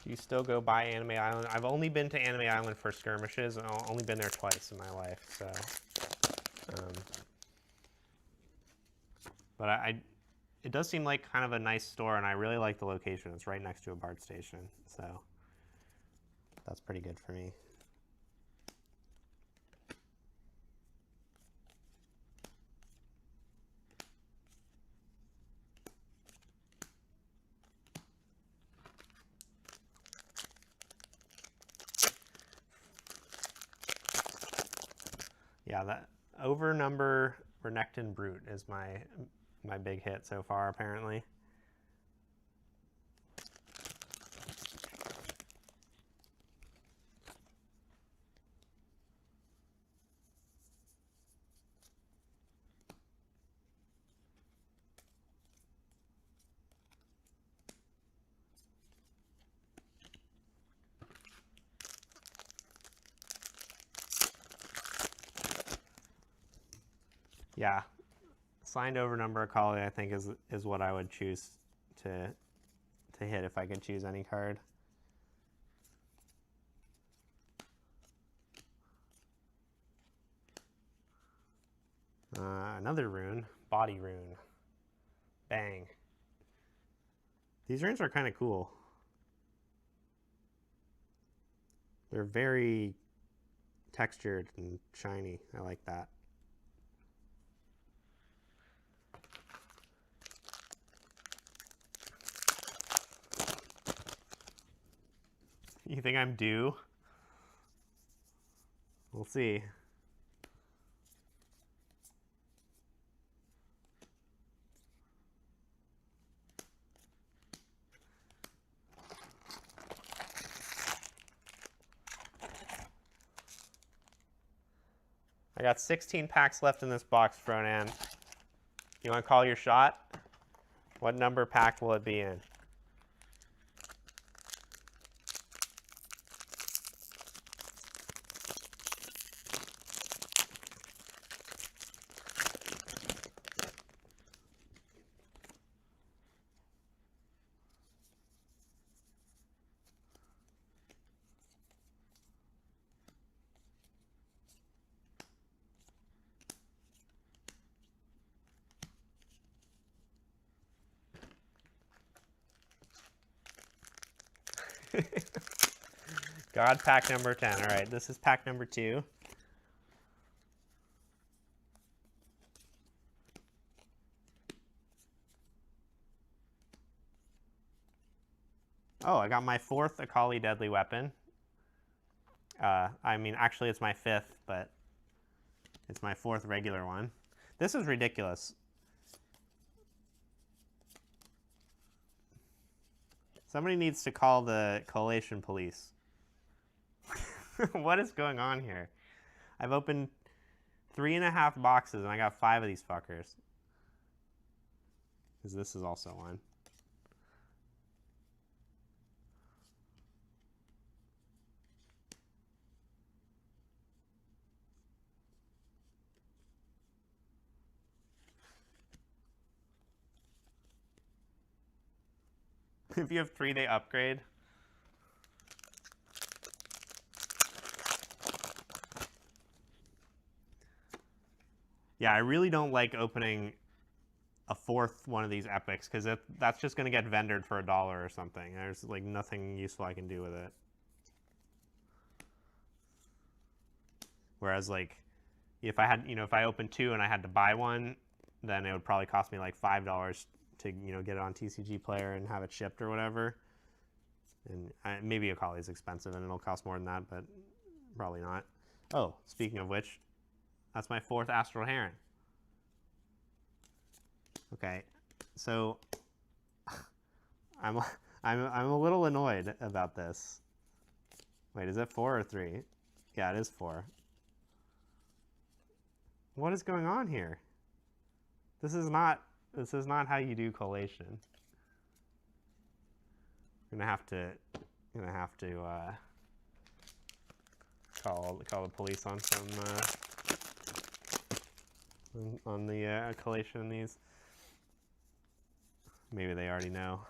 Do you still go by Anime Island? I've only been to Anime Island for skirmishes, and I've only been there twice in my life, so. But it does seem like kind of a nice store, and I really like the location. It's right next to a BART station, so that's pretty good for me. Yeah, that overnumber Renekton Brute is my big hit so far, apparently. Yeah, signed over number Akali, I think is what I would choose to hit if I could choose any card. Another rune, body rune. Bang. These runes are kind of cool. They're very textured and shiny. I like that. You think I'm due? We'll see. I got 16 packs left in this box, Fronan. You want to call your shot? What number pack will it be in? God pack number 10. All right, this is pack number 2. Oh, I got my 4th Akali Deadly Weapon. I mean, actually, it's my 5th, but it's my 4th regular one. This is ridiculous. Somebody needs to call the collation police. What is going on here? I've opened 3.5 boxes and I got 5 of these fuckers. Because this is also one. If you have 3, they upgrade. Yeah, I really don't like opening a 4th one of these epics because that's just going to get vendored for $1 or something. There's like nothing useful I can do with it. Whereas like if I had, if I opened 2 and I had to buy one, then it would probably cost me like $5 to, get it on TCG Player and have it shipped or whatever. And maybe Akali is expensive and it'll cost more than that, but probably not. Oh, speaking of which, that's my 4th Astral Heron. Okay, so I'm a little annoyed about this. Wait, is it 4 or 3? Yeah, it is 4. What is going on here? This is not how you do collation. I'm gonna have to call the police on some on the collation in these. Maybe they already know.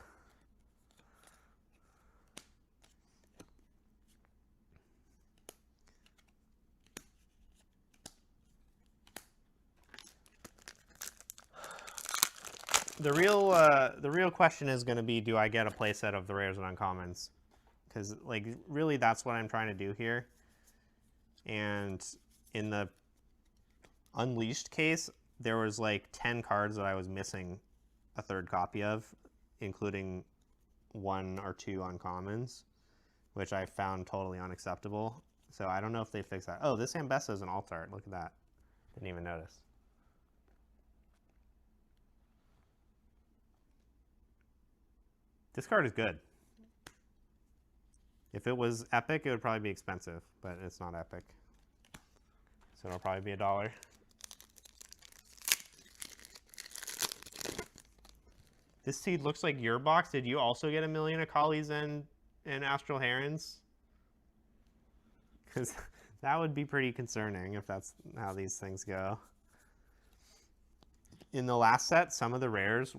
The real question is going to be, do I get a playset of the rares and uncommons? Because like really, that's what I'm trying to do here. And in the Unleashed case, there was like 10 cards that I was missing a 3rd copy of, including 1 or 2 uncommons, which I found totally unacceptable. So I don't know if they fixed that. Oh, this Ambessa is an alt art. Look at that. Didn't even notice. This card is good. If it was epic, it would probably be expensive, but it's not epic. So it'll probably be $1. This seed looks like your box. Did you also get 1,000,000 Akalis and Astral Herons? Because that would be pretty concerning if that's how these things go. In the last set, some of the rares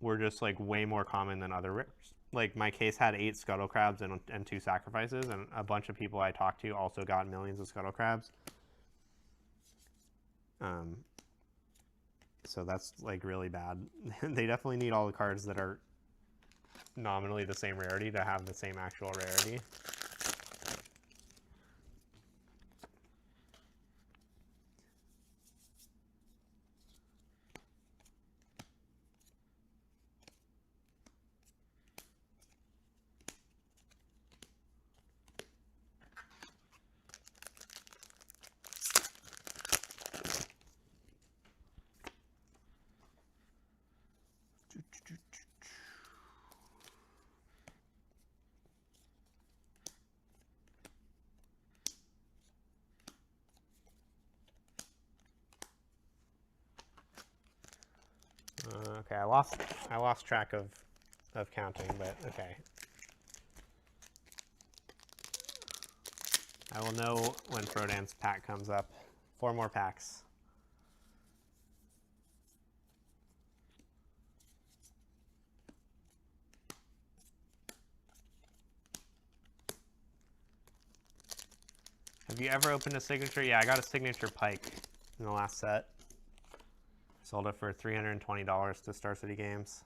were just like way more common than other rares. Like my case had 8 Scuttle Crabs and 2 Sacrifices, and a bunch of people I talked to also got millions of Scuttle Crabs. So that's like really bad. They definitely need all the cards that are nominally the same rarity to have the same actual rarity. Okay, I lost track of counting, but okay. I will know when Frodan's pack comes up. 4 more packs. Have you ever opened a signature? Yeah, I got a signature Pike in the last set. Sold it for $320 to Star City Games.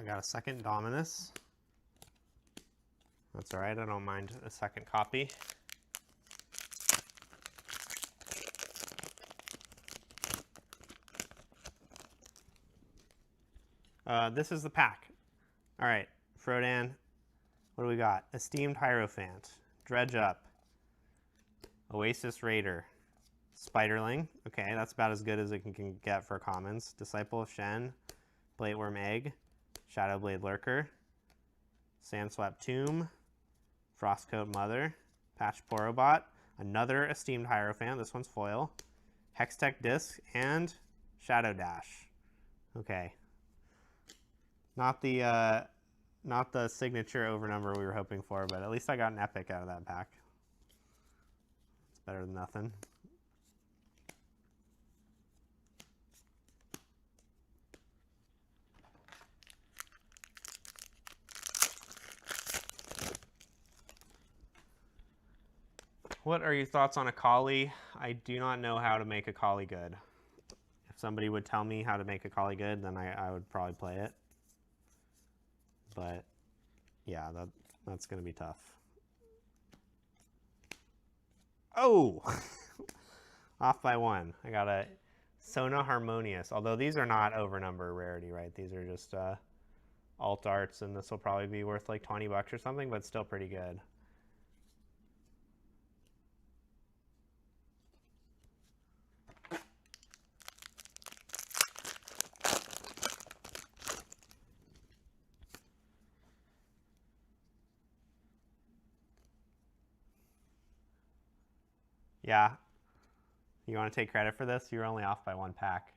I got a second Dominus. That's alright, I don't mind a second copy. This is the pack. Alright, Frodan, what do we got? Esteemed Hierophant, Dredge Up, Oasis Raider, Spiderling. Okay, that's about as good as it can get for commons. Disciple of Shen, Bladeworm Egg, Shadowblade Lurker, Sandswap Tomb, Frostcoat Mother, Patch Porobot, another Esteemed Hierophant, this one's foil, Hextech Disc, and Shadow Dash. Okay. Not the signature overnumber we were hoping for, but at least I got an epic out of that pack. It's better than nothing. What are your thoughts on a collie? I do not know how to make a collie good. If somebody would tell me how to make a collie good, then I would probably play it. But yeah, that's going to be tough. Oh! Off by one. I got a Sona Harmonious. Although these are not overnumber rarity, right? These are just alt arts, and this will probably be worth like 20 bucks or something, but still pretty good. Yeah. You want to take credit for this? You're only off by one pack.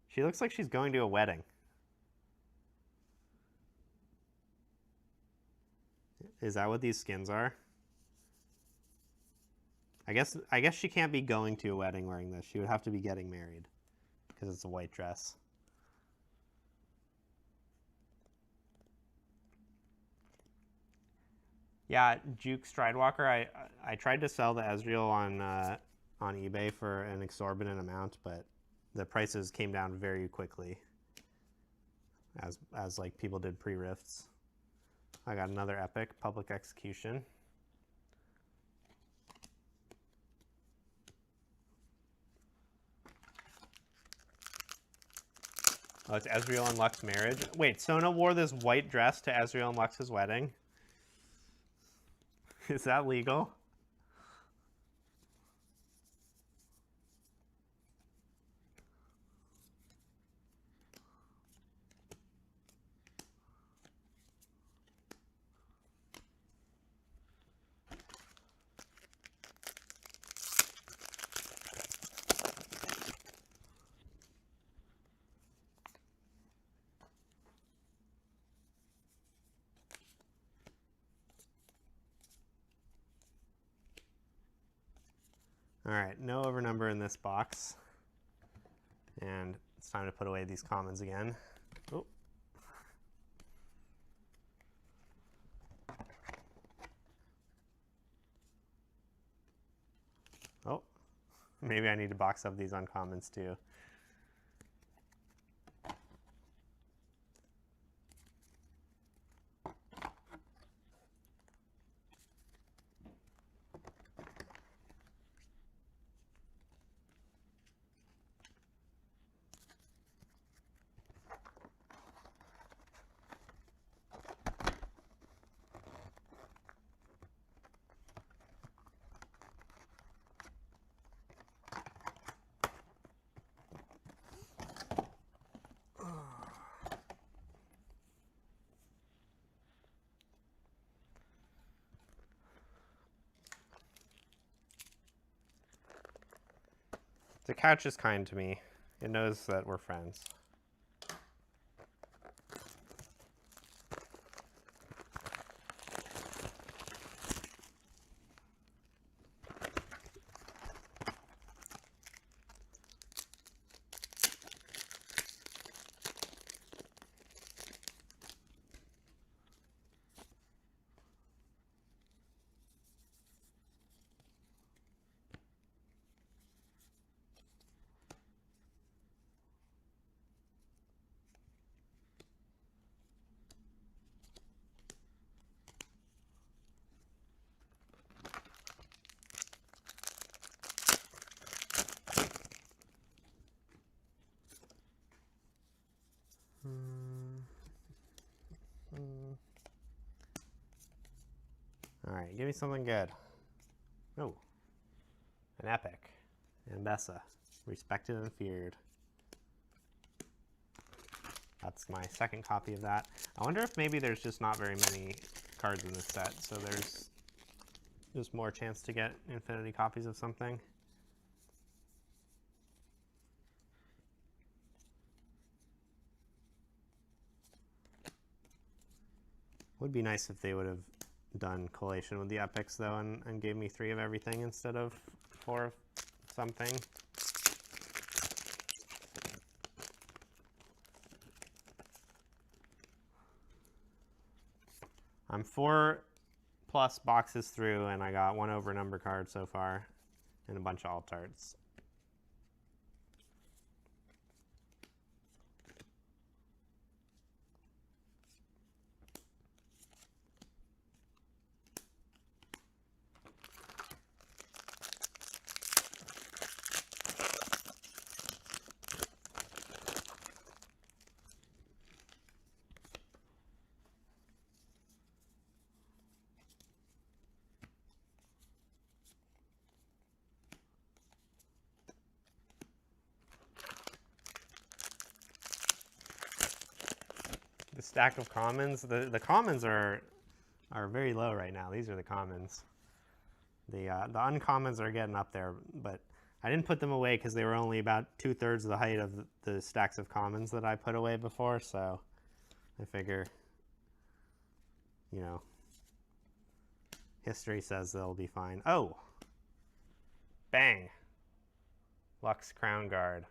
She looks like she's going to a wedding. Is that what these skins are? I guess she can't be going to a wedding wearing this. She would have to be getting married because it's a white dress. Yeah, Juke Stridewalker. I tried to sell the Ezreal on eBay for an exorbitant amount, but the prices came down very quickly as like people did pre-rifts. I got another epic, Public Execution. Oh, it's Ezreal and Lux marriage. Wait, Sona wore this white dress to Ezreal and Lux's wedding? Is that legal? All right, no overnumber in this box. And it's time to put away these commons again. Oh. Oh, maybe I need to box up these uncommons too. The couch is kind to me. It knows that we're friends. Alright, give me something good. Oh. An epic. Ambessa. Respected and feared. That's my second copy of that. I wonder if maybe there's just not very many cards in this set, so there's just more chance to get infinity copies of something. Would be nice if they would have done collation with the epics though and gave me 3 of everything instead of 4 of something. I'm 4+ boxes through and I got 1 over number card so far and a bunch of alt arts. The stack of commons, the commons are very low right now. These are the commons. The uncommons are getting up there, but I didn't put them away because they were only about 2/3 of the height of the stacks of commons that I put away before, so I figure, you know, history says they'll be fine. Oh! Bang! Lux Crown Guard.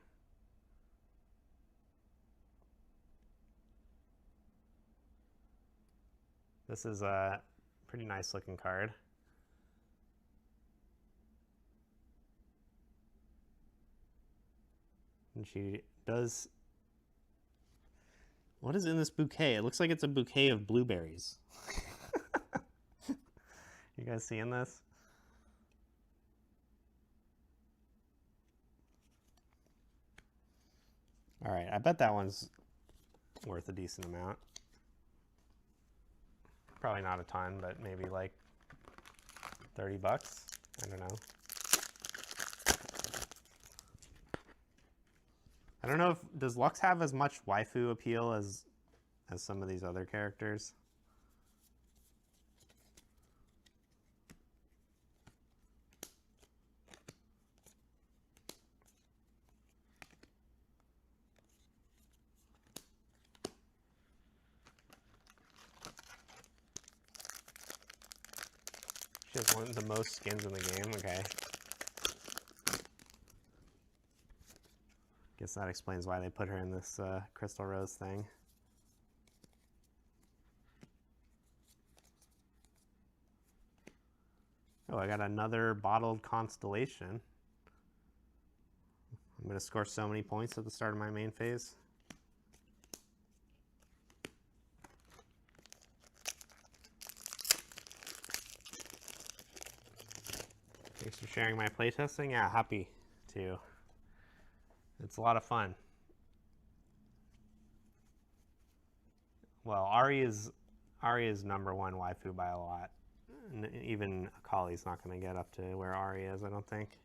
This is a pretty nice looking card. And she does... What is in this bouquet? It looks like it's a bouquet of blueberries. You guys seeing this? All right, I bet that one's worth a decent amount. Probably not a ton, but maybe like 30 bucks. I don't know. I don't know if, does Lux have as much waifu appeal as some of these other characters? She has one of the most skins in the game, okay. Guess that explains why they put her in this Crystal Rose thing. Oh, I got another bottled constellation. I'm going to score so many points at the start of my main phase. Thanks for sharing my playtesting. Yeah, happy to. It's a lot of fun. Well, Ari is #1 waifu by a lot. And even Akali's not going to get up to where Ari is, I don't think.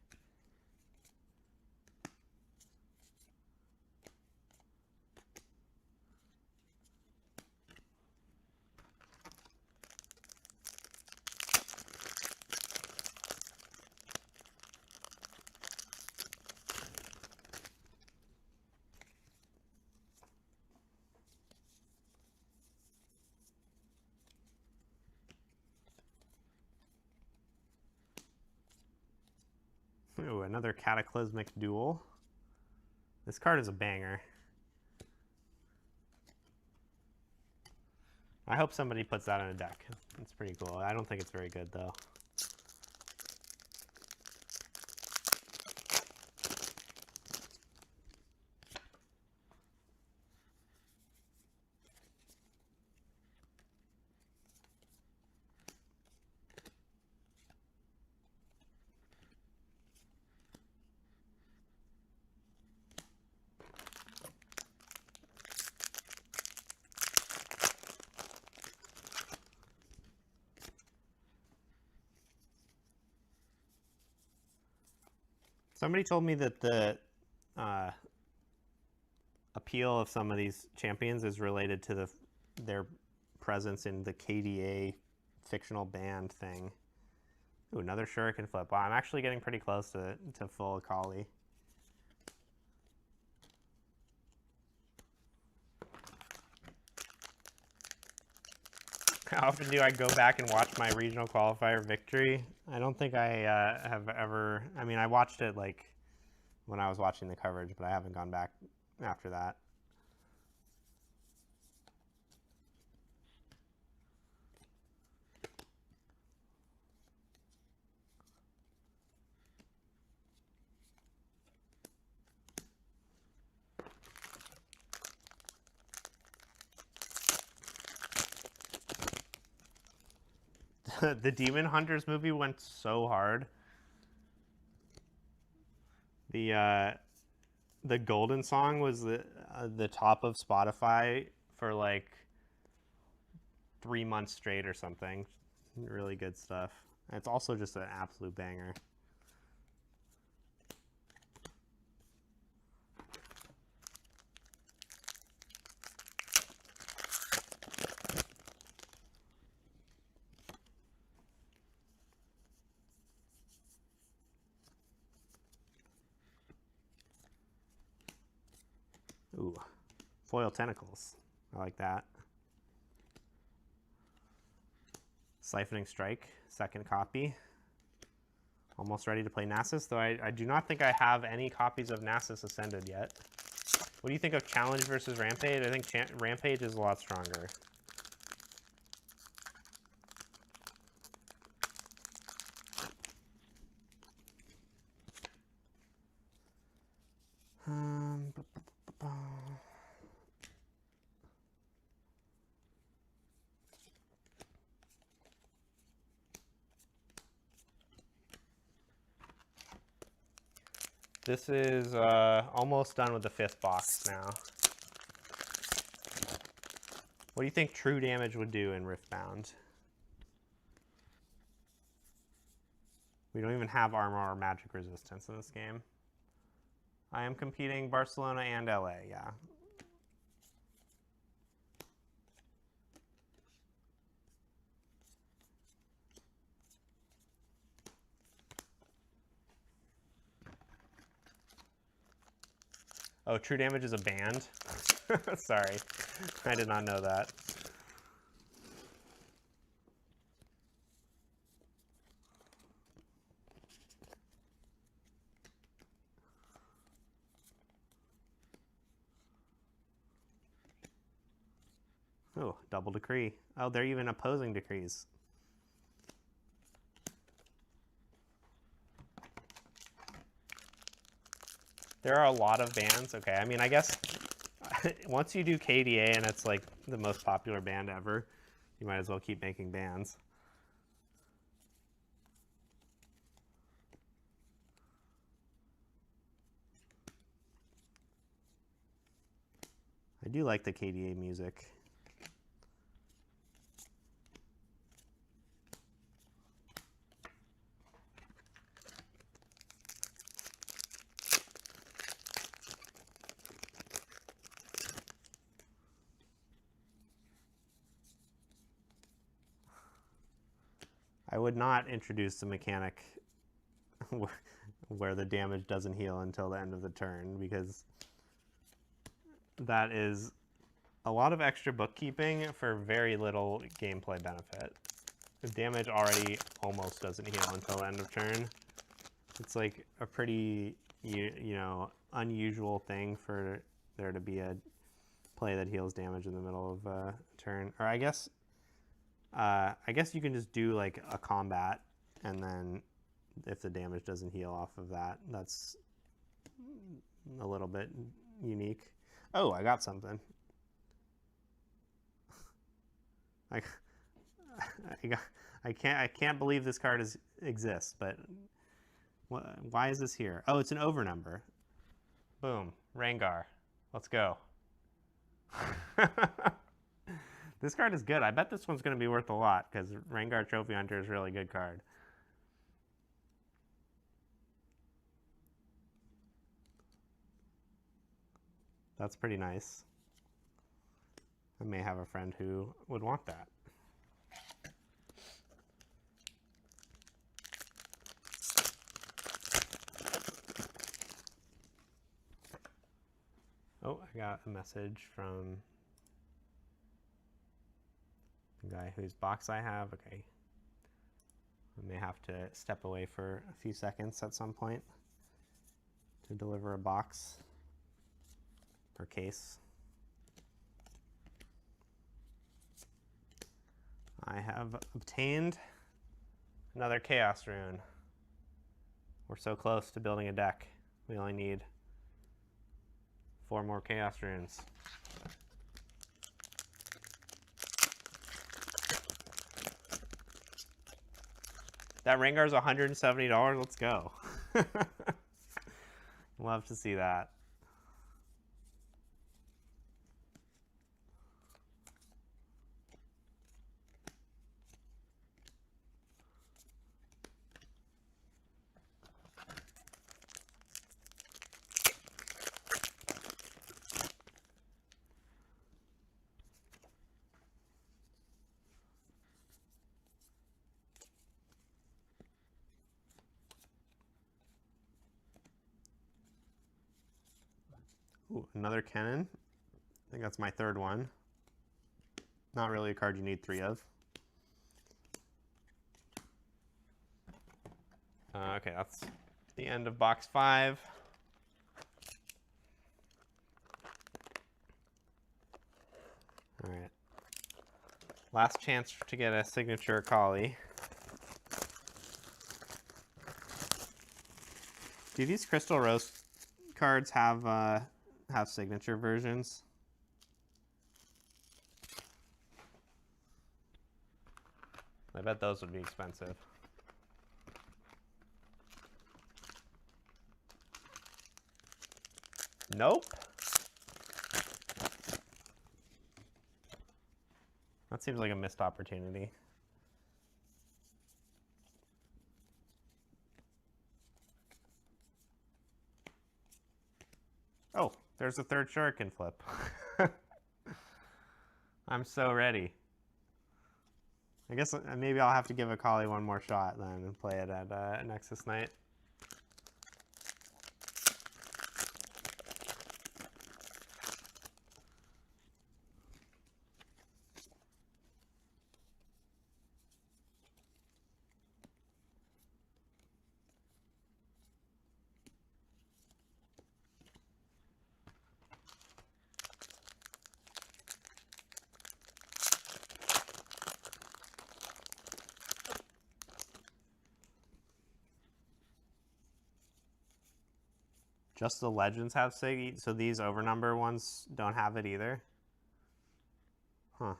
Ooh, another Cataclysmic Duel. This card is a banger. I hope somebody puts that in a deck. It's pretty cool. I don't think it's very good, though. Somebody told me that the uh, appeal of some of these champions is related to their presence in the KDA fictional band thing. Ooh, another shuriken flip. Wow, I'm actually getting pretty close to full Akali. How often do I go back and watch my regional qualifier victory? I don't think I have ever. I mean, I watched it like when I was watching the coverage, but I haven't gone back after that. The Demon Hunters movie went so hard. The Golden Song was the top of Spotify for like 3 months straight or something. Really good stuff. And it's also just an absolute banger. Ooh, foil tentacles. I like that. Siphoning Strike, second copy. Almost ready to play Nasus, though I do not think I have any copies of Nasus Ascended yet. What do you think of Challenge versus Rampage? I think Rampage is a lot stronger. This is almost done with the 5th box now. What do you think true damage would do in Riftbound? We don't even have armor or magic resistance in this game. I am competing Barcelona and LA, yeah. Oh, true damage is a band? Sorry, I did not know that. Oh, double decree. Oh, they're even opposing decrees. There are a lot of bans. Okay, I mean, I guess once you do KDA and it's like the most popular band ever, you might as well keep making bans. I do like the KDA music. I would not introduce the mechanic where the damage doesn't heal until the end of the turn, because that is a lot of extra bookkeeping for very little gameplay benefit. The damage already almost doesn't heal until the end of turn. It's like a pretty, you know, unusual thing for there to be a play that heals damage in the middle of a turn. Or I guess you can just do like a combat, and then if the damage doesn't heal off of that, that's a little bit unique. Oh, I got something. I can't believe this card exists, but why is this here? Oh, it's an overnumber. Boom, Rengar. Let's go. This card is good. I bet this one's going to be worth a lot, because Rengar Trophy Hunter is a really good card. That's pretty nice. I may have a friend who would want that. Oh, I got a message from the guy whose box I have. Okay. I may have to step away for a few seconds at some point to deliver a box or case. I have obtained another Chaos Rune. We're so close to building a deck. We only need 4 more Chaos Runes. That Rengar's $170. Let's go. Love to see that. Ooh, another Kennen. I think that's my 3rd one. Not really a card you need 3 of. Okay, that's the end of box 5. All right. Last chance to get a signature Akali. Do these Crystal Rose cards have signature versions? I bet those would be expensive. Nope. That seems like a missed opportunity. Oh, there's a 3rd Shuriken flip. I'm so ready. I guess maybe I'll have to give Akali one more shot then and play it at Nexus Night. Just the Legends have Sig, so these overnumber ones don't have it either? Huh.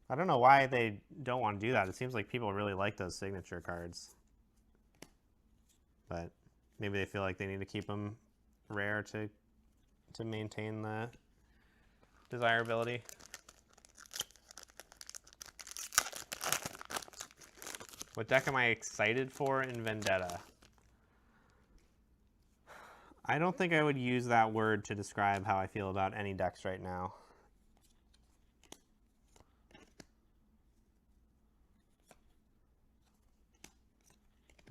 I don't know why they don't want to do that. It seems like people really like those signature cards. But maybe they feel like they need to keep them rare to maintain the desirability. What deck am I excited for in Vendetta? I don't think I would use that word to describe how I feel about any decks right now.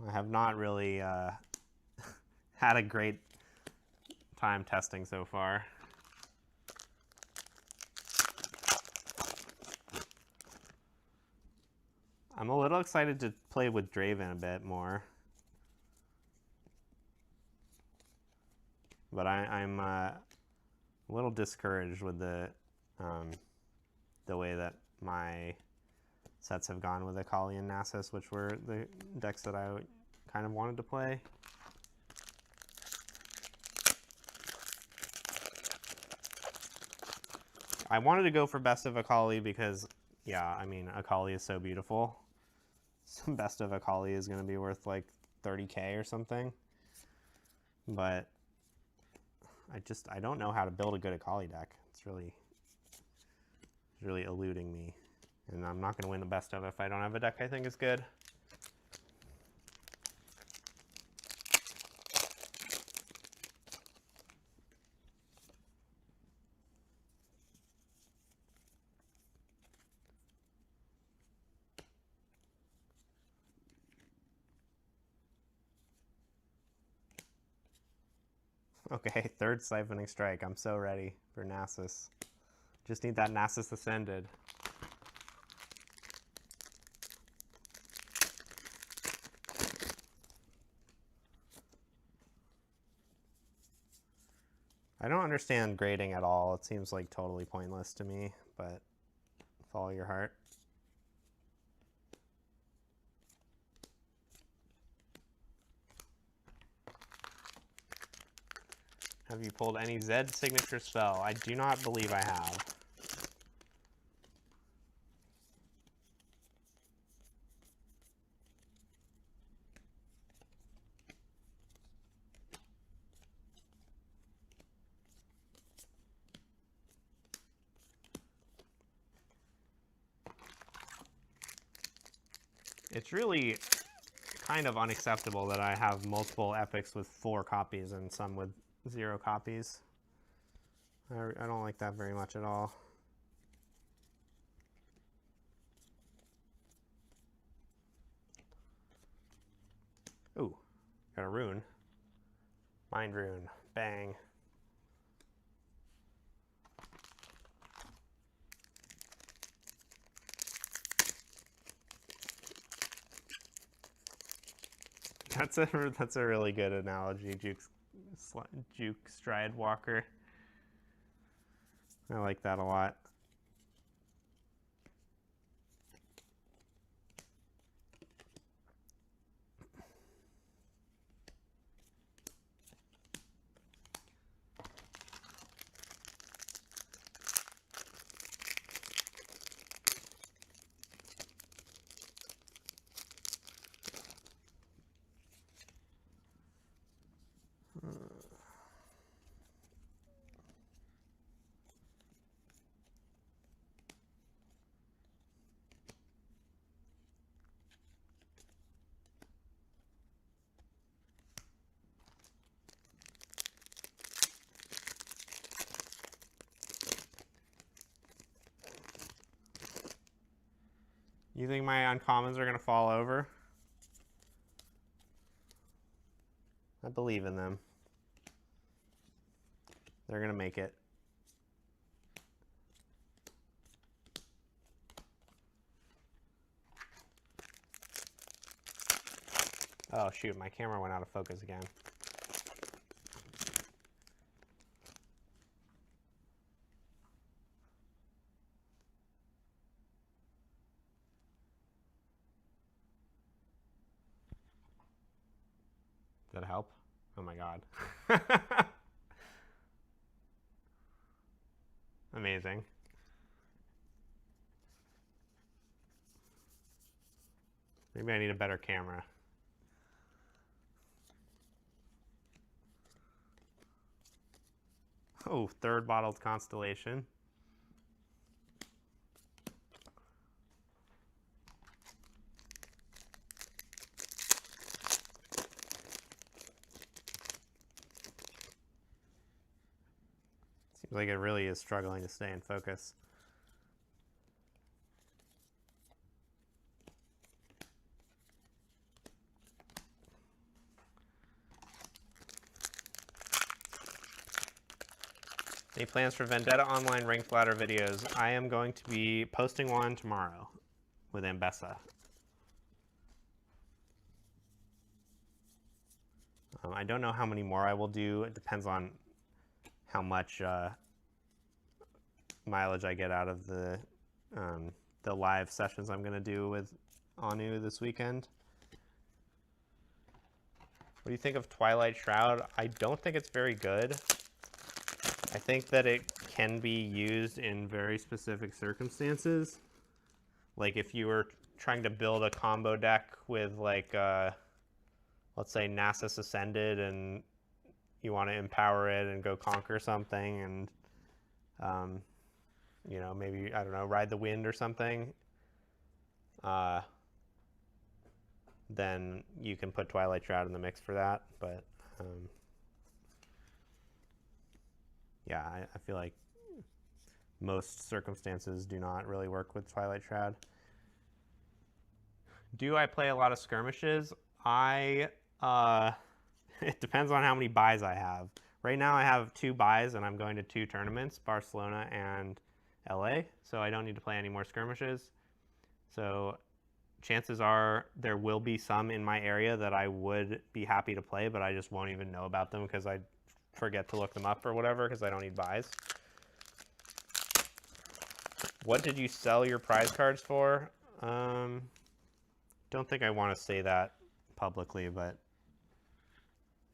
I have not really had a great time testing so far. I'm a little excited to play with Draven a bit more. But I'm a little discouraged with the way that my sets have gone with Akali and Nasus, which were the decks that I kind of wanted to play. I wanted to go for Best of Akali because, yeah, I mean, Akali is so beautiful. Some Best of Akali is going to be worth like 30K or something. But I don't know how to build a good Akali deck. It's really eluding me. And I'm not going to win the best of if I don't have a deck I think is good. Okay, third siphoning strike. I'm so ready for Nasus. Just need that Nasus Ascended. I don't understand grading at all. It seems like totally pointless to me, but follow your heart. Have you pulled any Zed signature spell? I do not believe I have. It's really kind of unacceptable that I have multiple epics with 4 copies and some with 0 copies. I don't like that very much at all. Ooh, got a rune. Mind rune. Bang. That's a really good analogy, Juke Stride Walker. I like that a lot. You think my uncommons are going to fall over? I believe in them. They're going to make it. Oh shoot, my camera went out of focus again. Did that help? Oh my god. Amazing. Maybe I need a better camera. Oh, third bottled Constellation. Seems like it really is struggling to stay in focus. Any plans for Vendetta Online Ranked Ladder videos? I am going to be posting one tomorrow with Ambessa. I don't know how many more I will do. It depends on how much mileage I get out of the live sessions I'm going to do with Anu this weekend. What do you think of Twilight Shroud? I don't think it's very good. I think that it can be used in very specific circumstances. Like if you were trying to build a combo deck with like, let's say Nasus Ascended and you want to empower it and go conquer something and, you know, maybe, I don't know, ride the wind or something, then you can put Twilight Shroud in the mix for that. But yeah, I feel like most circumstances do not really work with Twilight Shroud. Do I play a lot of skirmishes? It depends on how many buys I have. Right now I have 2 buys and I'm going to 2 tournaments, Barcelona and LA, so I don't need to play any more skirmishes. So chances are there will be some in my area that I would be happy to play, but I just won't even know about them because I forget to look them up or whatever because I don't need buys. What did you sell your prize cards for? Don't think I want to say that publicly, but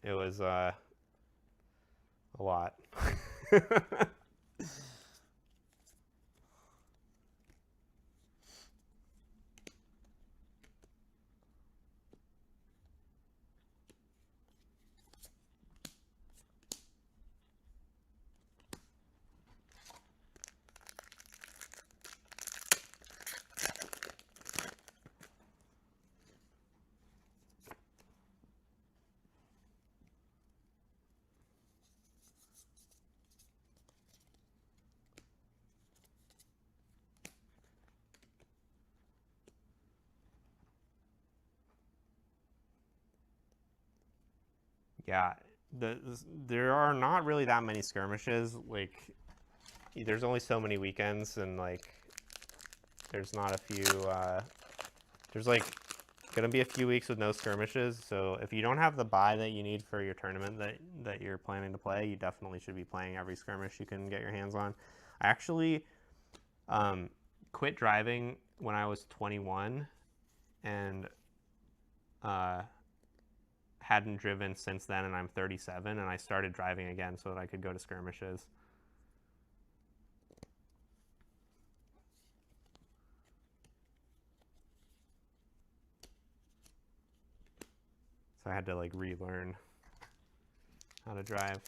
it was a lot. Yeah, there are not really that many skirmishes. Like, there's only so many weekends, and like, there's not a few. There's like gonna be a few weeks with no skirmishes. So if you don't have the buy that you need for your tournament that you're planning to play, you definitely should be playing every skirmish you can get your hands on. I actually quit driving when I was 21, and hadn't driven since then, and I'm 37, and I started driving again so that I could go to skirmishes. So I had to like relearn how to drive.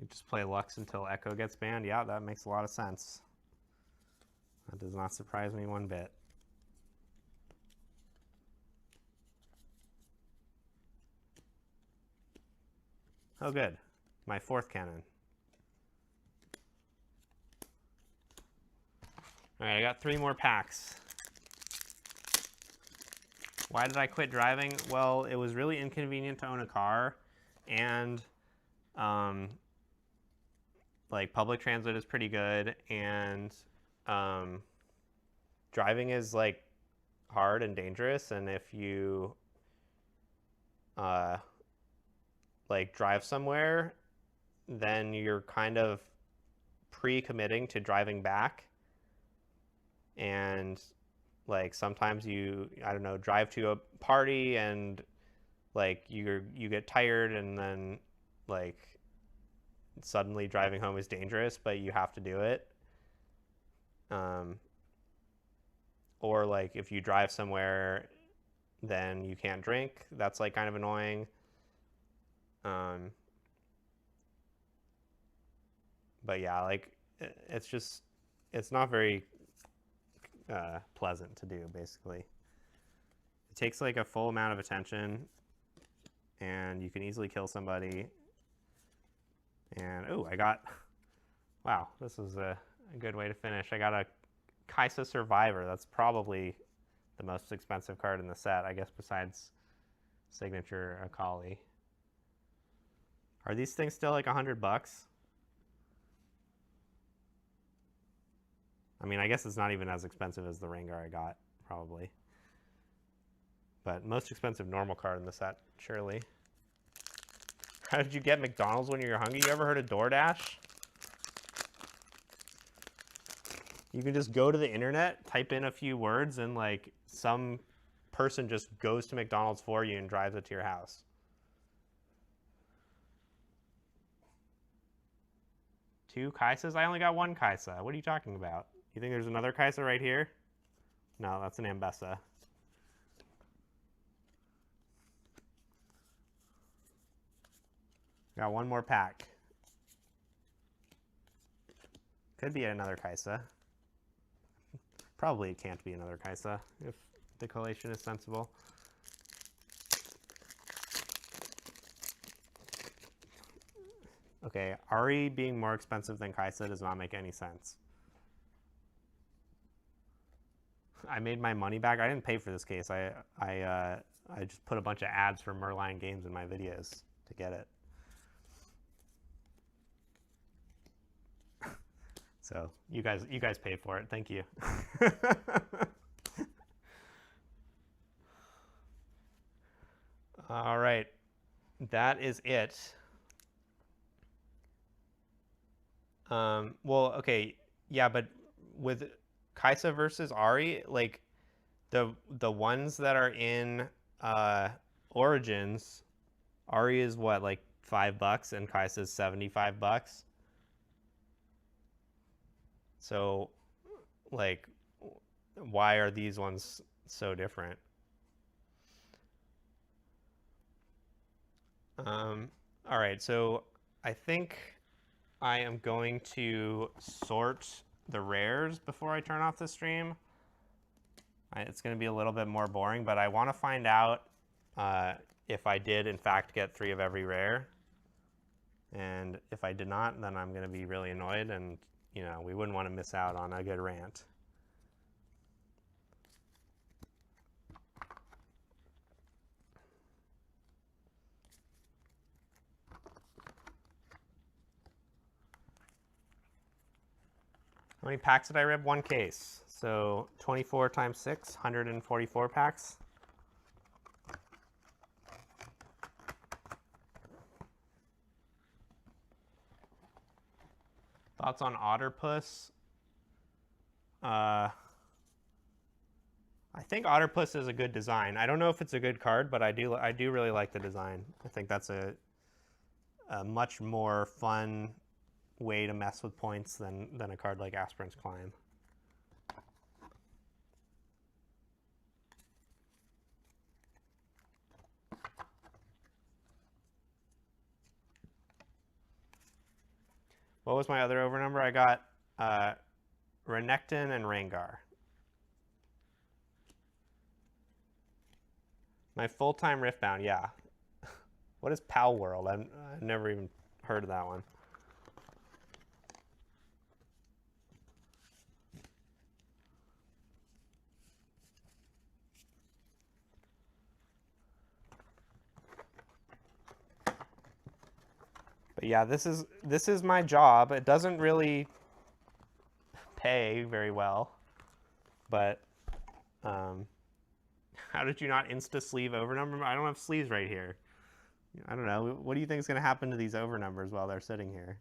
You just play Lux until Echo gets banned? Yeah, that makes a lot of sense. That does not surprise me one bit. Oh, good. My 4th cannon. All right, I got 3 more packs. Why did I quit driving? Well, it was really inconvenient to own a car, and like public transit is pretty good, and driving is like hard and dangerous, and if you like drive somewhere, then you're kind of pre-committing to driving back, and like sometimes you, I don't know, drive to a party and like you get tired, and then like suddenly driving home is dangerous, but you have to do it. Or like if you drive somewhere, then you can't drink. That's like kind of annoying. But yeah, like it's not very pleasant to do, basically. It takes like a full amount of attention, and you can easily kill somebody. And oh, I got, wow, this is a good way to finish. I got a Kaisa Survivor. That's probably the most expensive card in the set, I guess, besides Signature Akali. Are these things still like $100? I mean, I guess it's not even as expensive as the Rengar I got, probably. But most expensive normal card in the set, surely. How did you get McDonald's when you were hungry? You ever heard of DoorDash? You can just go to the internet, type in a few words, and like some person just goes to McDonald's for you and drives it to your house. Two Kaisas? I only got one Kaisa. What are you talking about? You think there's another Kaisa right here? No, that's an Ambessa. Got one more pack. Could be another Kaisa. Probably it can't be another Kaisa if the collation is sensible. Okay, Ari being more expensive than Kaisa does not make any sense. I made my money back. I didn't pay for this case. I just put a bunch of ads for Merlion Games in my videos to get it. So you guys paid for it. Thank you. All right, that is it. Well, okay, yeah, but with Kaisa versus Ari, like the ones that are in Origins, Ari is what, like $5 and Kaisa's $75. So, like, why are these ones so different? All right, so I think I am going to sort the rares before I turn off the stream. It's going to be a little bit more boring, but I want to find out if I did, in fact, get 3 of every rare. And if I did not, then I'm going to be really annoyed, and, you know, we wouldn't want to miss out on a good rant. How many packs did I rip? 1 case. So 24 times 6, 144 packs. Thoughts on Otterpuss? I think Otterpuss is a good design. I don't know if it's a good card, but I do really like the design. I think that's a much more fun way to mess with points than a card like Aspirant's Climb. What was my other over number? I got Renekton and Rengar. My full-time Riftbound, yeah. What is Pal World? I've never even heard of that one. But yeah, this is my job. It doesn't really pay very well, but how did you not insta sleeve over number? I don't have sleeves right here. I don't know. What do you think is going to happen to these over numbers while they're sitting here?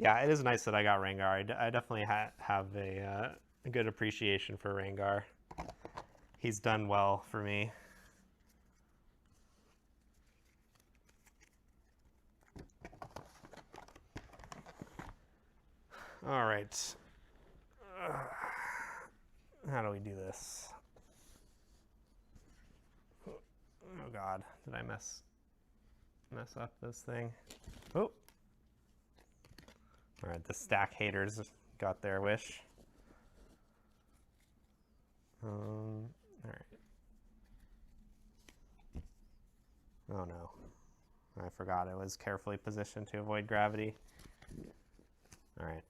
Yeah, it is nice that I got Rengar. I definitely have a good appreciation for Rengar. He's done well for me. All right. How do we do this? Oh God, did I mess up this thing? Oh. All right, the stack haters got their wish. All right. Oh no, I forgot it was carefully positioned to avoid gravity. All right.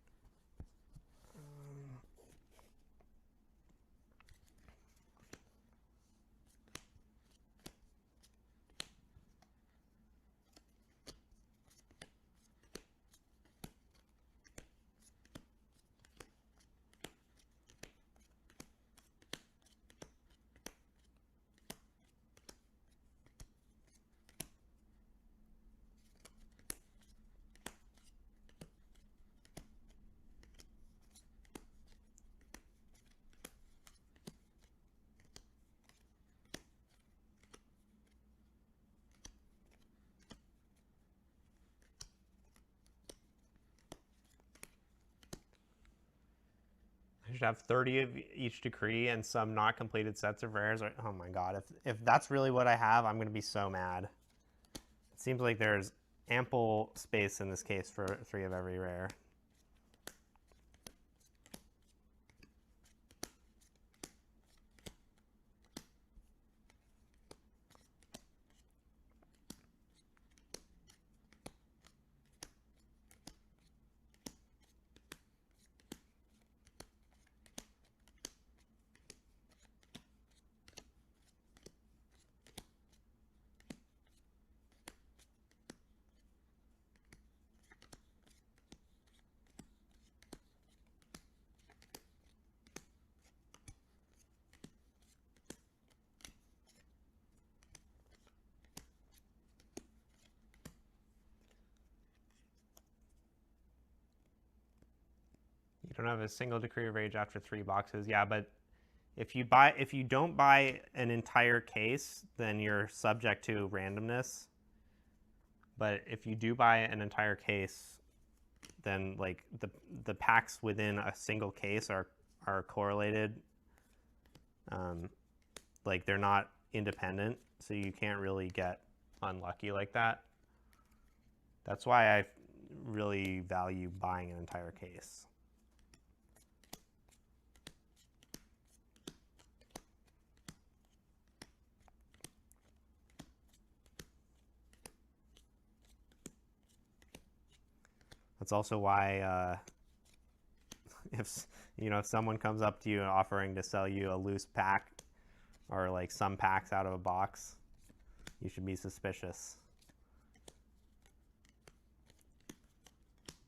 should have 30 of each decree and some not completed sets of rares. Oh my god, if that's really what I have, I'm going to be so mad. It seems like there's ample space in this case for 3 of every rare. You don't have a single decree of rage after 3 boxes. Yeah, but if you don't buy an entire case, then you're subject to randomness. But if you do buy an entire case, then like the packs within a single case are correlated. Like they're not independent, so you can't really get unlucky like that. That's why I really value buying an entire case. That's also why if someone comes up to you offering to sell you a loose pack or like some packs out of a box, you should be suspicious.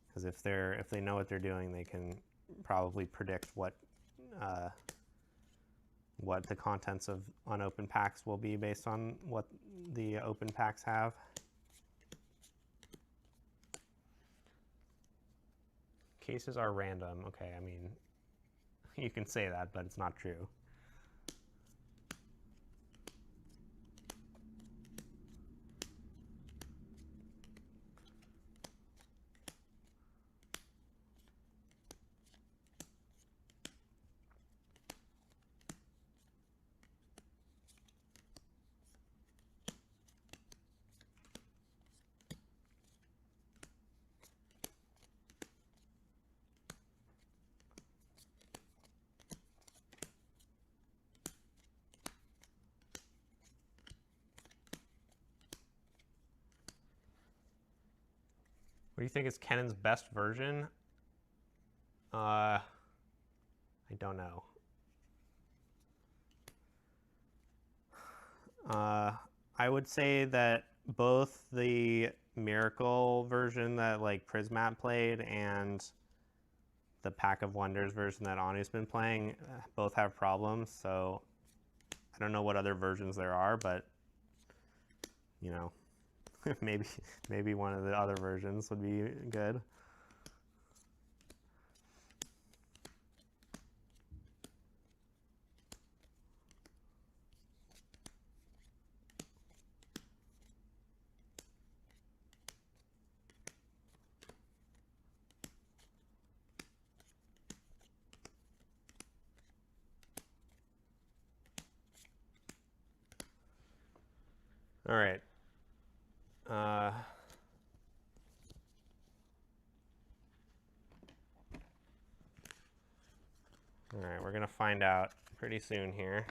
Because if they know what they're doing, they can probably predict what the contents of unopened packs will be based on what the open packs have. Cases are random. Okay, I mean, you can say that, but it's not true. What do you think is Kennon's best version? I don't know. I would say that both the Miracle version that like Prismat played and the Pack of Wonders version that Anu's been playing both have problems. So I don't know what other versions there are, but you know, maybe one of the other versions would be good. All right. All right, we're gonna find out pretty soon here.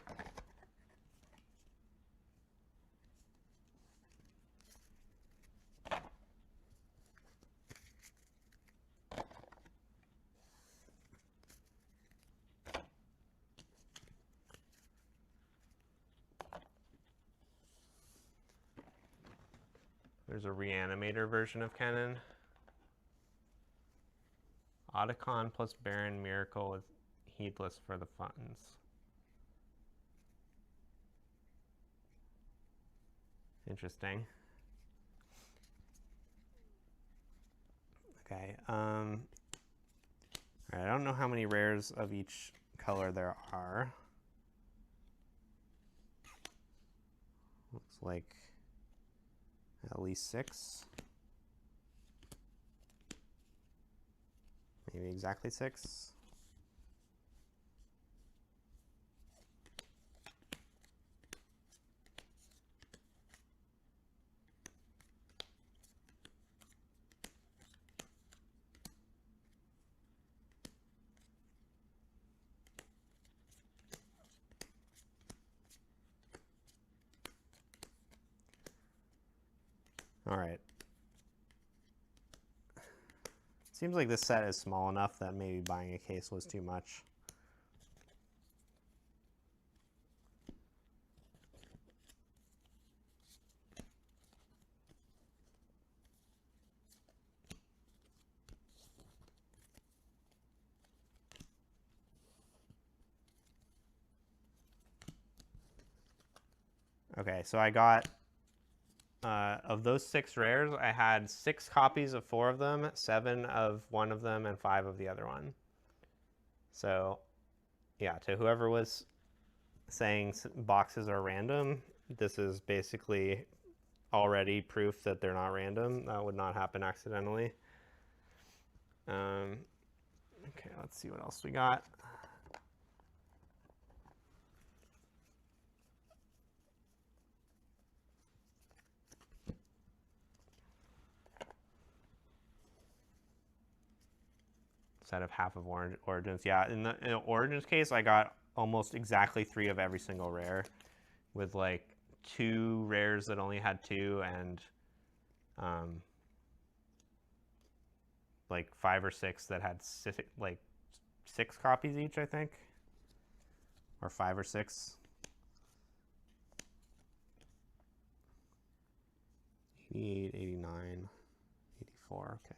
There's a Reanimator version of Cannon. Otacon plus Baron Miracle with Heedless for the funds. Interesting. Okay. All right, I don't know how many rares of each color there are. Looks like at least 6. Maybe exactly 6. All right. Seems like this set is small enough that maybe buying a case was too much. Okay, so I got, of those 6 rares, I had 6 copies of 4 of them, 7 of one of them, and 5 of the other one. So, yeah, to whoever was saying boxes are random, this is basically already proof that they're not random. That would not happen accidentally. Okay, let's see what else we got. Set of half of Origins. Yeah, in the Origins case, I got almost exactly 3 of every single rare, with like 2 rares that only had 2, and like 5 or 6 that had like 6 copies each, I think, or 5 or 6. 88, 89, 84. Okay.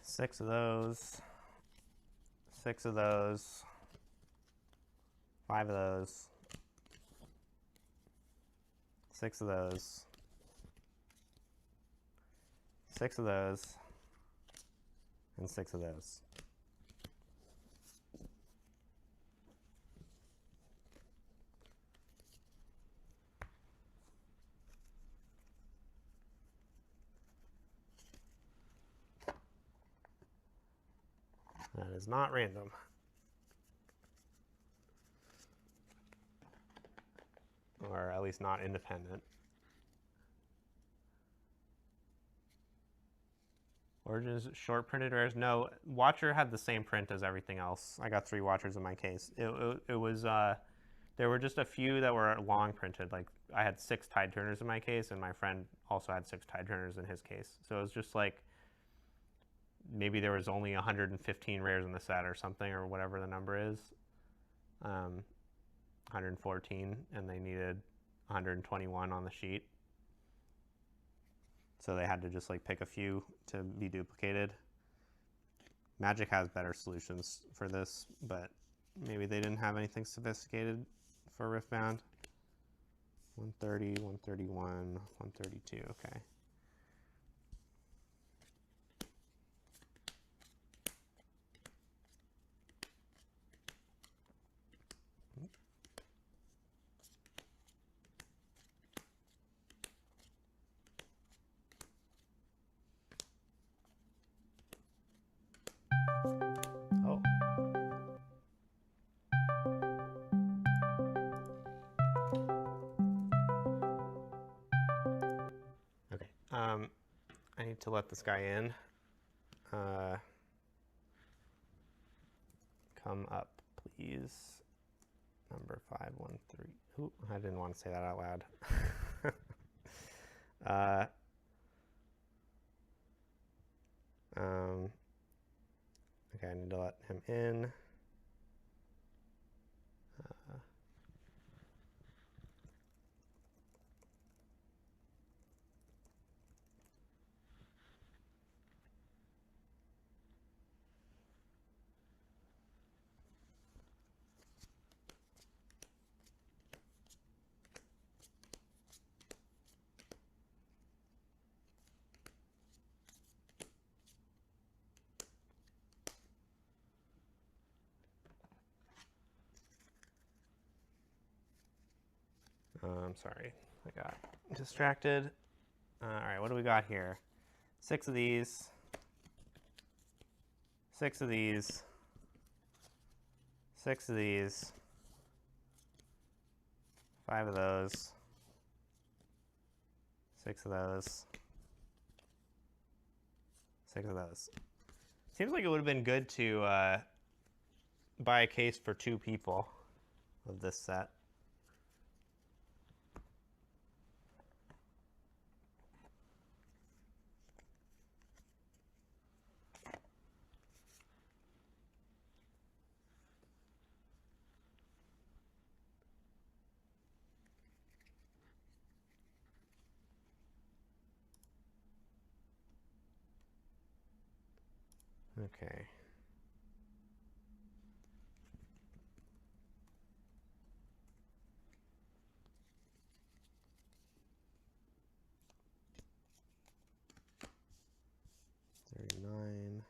Six of those, 6 of those, 5 of those, 6 of those, 6 of those, and 6 of those. That is not random. Or at least not independent. Origins short printed rares. No, Watcher had the same print as everything else. I got 3 Watchers in my case. It was, there were just a few that were long printed. Like I had 6 Tide Turners in my case, and my friend also had 6 Tide Turners in his case. So it was just like, maybe there was only 115 rares in the set or something, or whatever the number is. 114, and they needed 121 on the sheet. So they had to just like pick a few to be duplicated. Magic has better solutions for this, but maybe they didn't have anything sophisticated for Riftbound. 130, 131, 132, okay. Oh. Okay. I need to let this guy in. Come up, please. Number 513. Ooh, I didn't want to say that out loud. Okay, I need to let him in. Sorry, I got distracted. All right, what do we got here? 6 of these. 6 of these. 6 of these. 5 of those. 6 of those. 6 of those. Seems like it would have been good to buy a case for 2 people of this set. Okay. $39.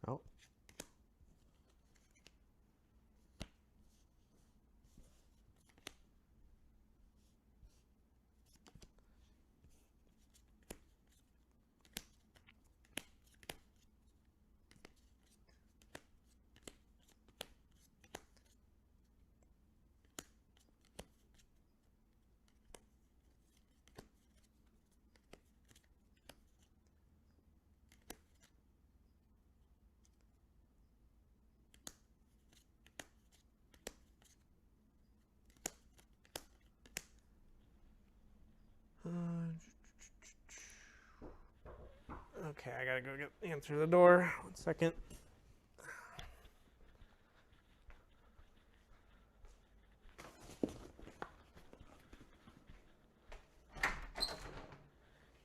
Oh. Okay, I gotta go answer the door. 1 second.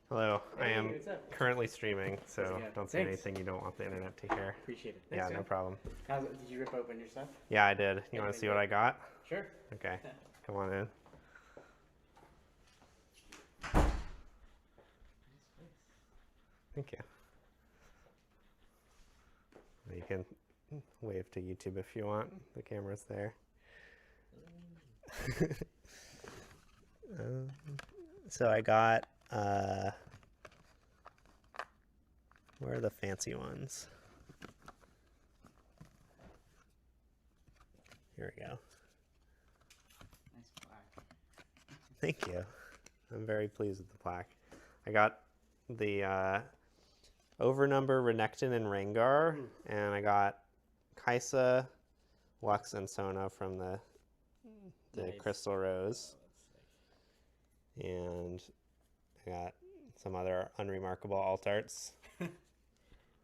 Hello, I am currently streaming, so don't say anything you don't want the internet to hear. Appreciate it. Thanks, yeah, no problem. Did you rip open your stuff? Yeah, I did. You want to see what I got? Sure. Okay, come on in. Thank you. You can wave to YouTube if you want. The camera's there. So I got, where are the fancy ones? Here we go. Nice plaque. Thank you. I'm very pleased with the plaque. I got the Overnumber, Renekton, and Rengar, and I got Kaisa, Lux, and Sona from the nice. Crystal Rose. And I got some other unremarkable alt arts.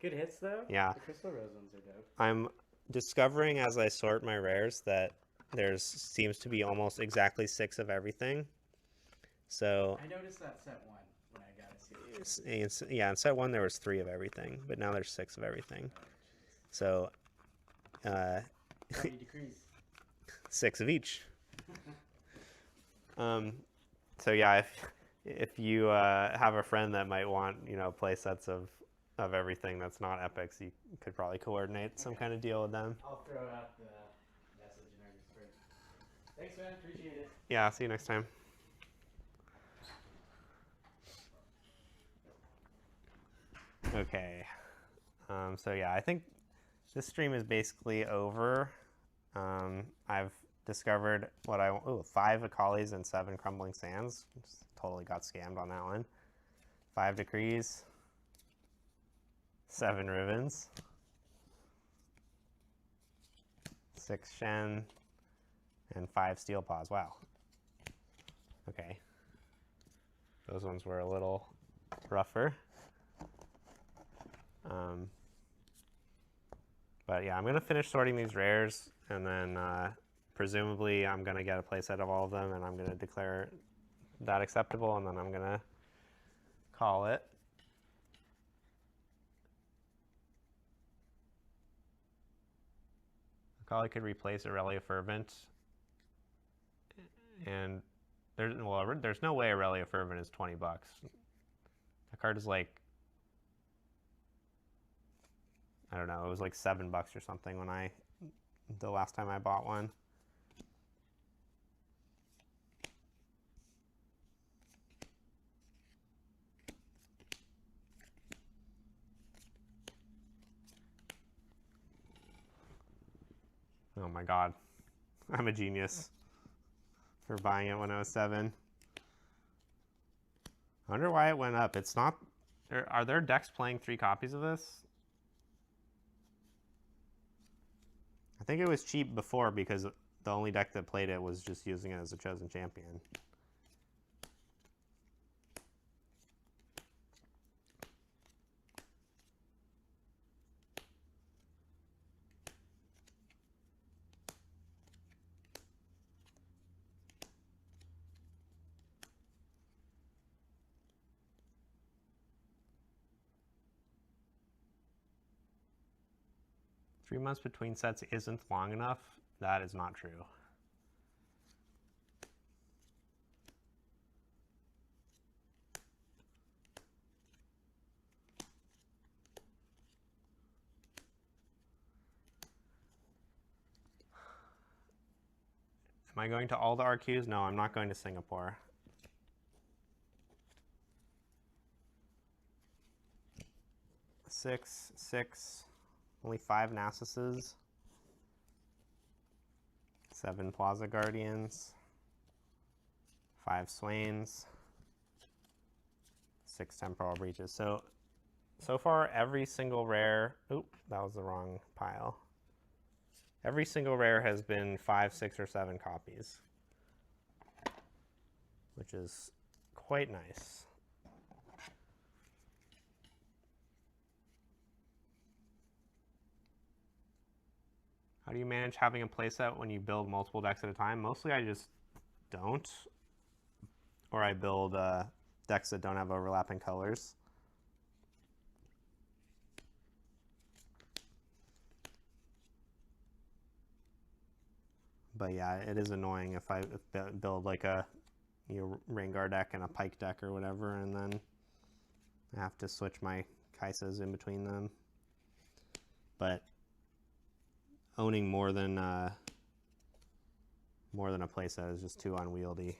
Good hits, though. Yeah. The Crystal Rose ones are dope. I'm discovering as I sort my rares that there's seems to be almost exactly 6 of everything. So I noticed that set 1 when I got a series. Yeah, in set 1 there was 3 of everything, but now there's 6 of everything. So, How many decrees? 6 of each. So yeah, if you have a friend that might want, play sets of everything that's not epics, you could probably coordinate some kind of deal with them. I'll throw out the message in our Discord. Thanks, man. Appreciate it. Yeah, see you next time. Okay. So yeah, I think this stream is basically over. I've discovered what 5 Akalis and 7 Crumbling Sands. Just totally got scammed on that one. 5 Decrees. 7 Ribbons. 6 Shen. And 5 Steel Paws. Wow. Okay. Those ones were a little rougher. But yeah, I'm going to finish sorting these rares, and then presumably I'm going to get a playset of all of them, and I'm going to declare that acceptable, and then I'm going to call it. Akali could replace Aurelia Fervent. And there's no way Aurelia Fervent is $20. That card is like, I don't know, it was like $7 or something when the last time I bought one. Oh my god. I'm a genius for buying it when I was 7. I wonder why it went up. It's not... Are there decks playing 3 copies of this? I think it was cheap before because the only deck that played it was just using it as a chosen champion. Three months between sets isn't long enough. That is not true. Am I going to all the RQs? No, I'm not going to Singapore. Six. Only 5 Nassuses. 7 Plaza Guardians. 5 Swains. 6 Temporal Breaches. So far, every single rare... Oop, that was the wrong pile. Every single rare has been 5, 6, or 7 copies, which is quite nice. How do you manage having a playset when you build multiple decks at a time? Mostly I just don't. Or I build decks that don't have overlapping colors. But yeah, it is annoying if I build like a Rengar deck and a Pike deck or whatever, and then I have to switch my Kaisas in between them. But owning more than a playset is just too unwieldy.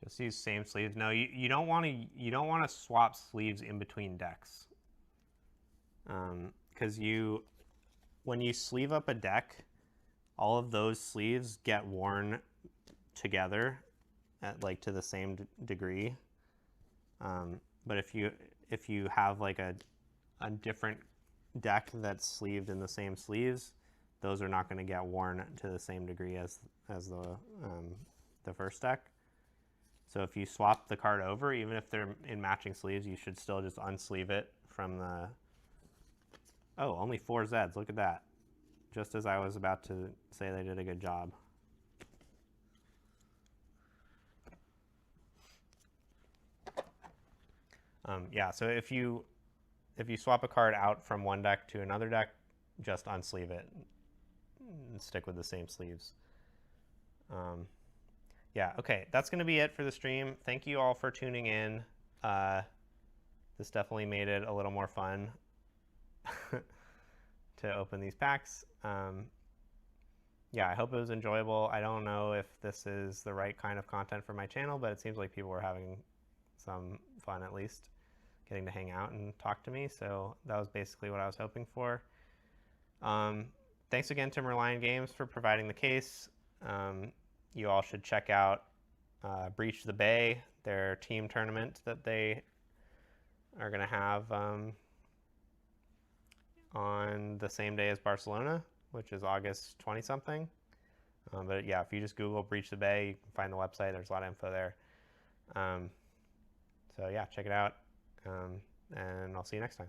Just use same sleeves. No, you don't want to swap sleeves in between decks. Because when you sleeve up a deck, all of those sleeves get worn together at like to the same degree. But if you have like a different deck that's sleeved in the same sleeves, those are not going to get worn to the same degree as the first deck. So if you swap the card over, even if they're in matching sleeves, you should still just unsleeve it from the... Oh, only 4 Zeds. Look at that. Just as I was about to say they did a good job. Yeah, so if you swap a card out from one deck to another deck, just unsleeve it and stick with the same sleeves. Yeah, okay, that's going to be it for the stream. Thank you all for tuning in. This definitely made it a little more fun to open these packs. Yeah, I hope it was enjoyable. I don't know if this is the right kind of content for my channel, but it seems like people were having some fun at least getting to hang out and talk to me. So that was basically what I was hoping for. Thanks again to Merlion Games for providing the case. You all should check out Breach the Bay, their team tournament that they are going to have on the same day as Barcelona, which is August 20-something. But yeah, if you just Google Breach the Bay, you can find the website. There's a lot of info there. So yeah, check it out. And I'll see you next time.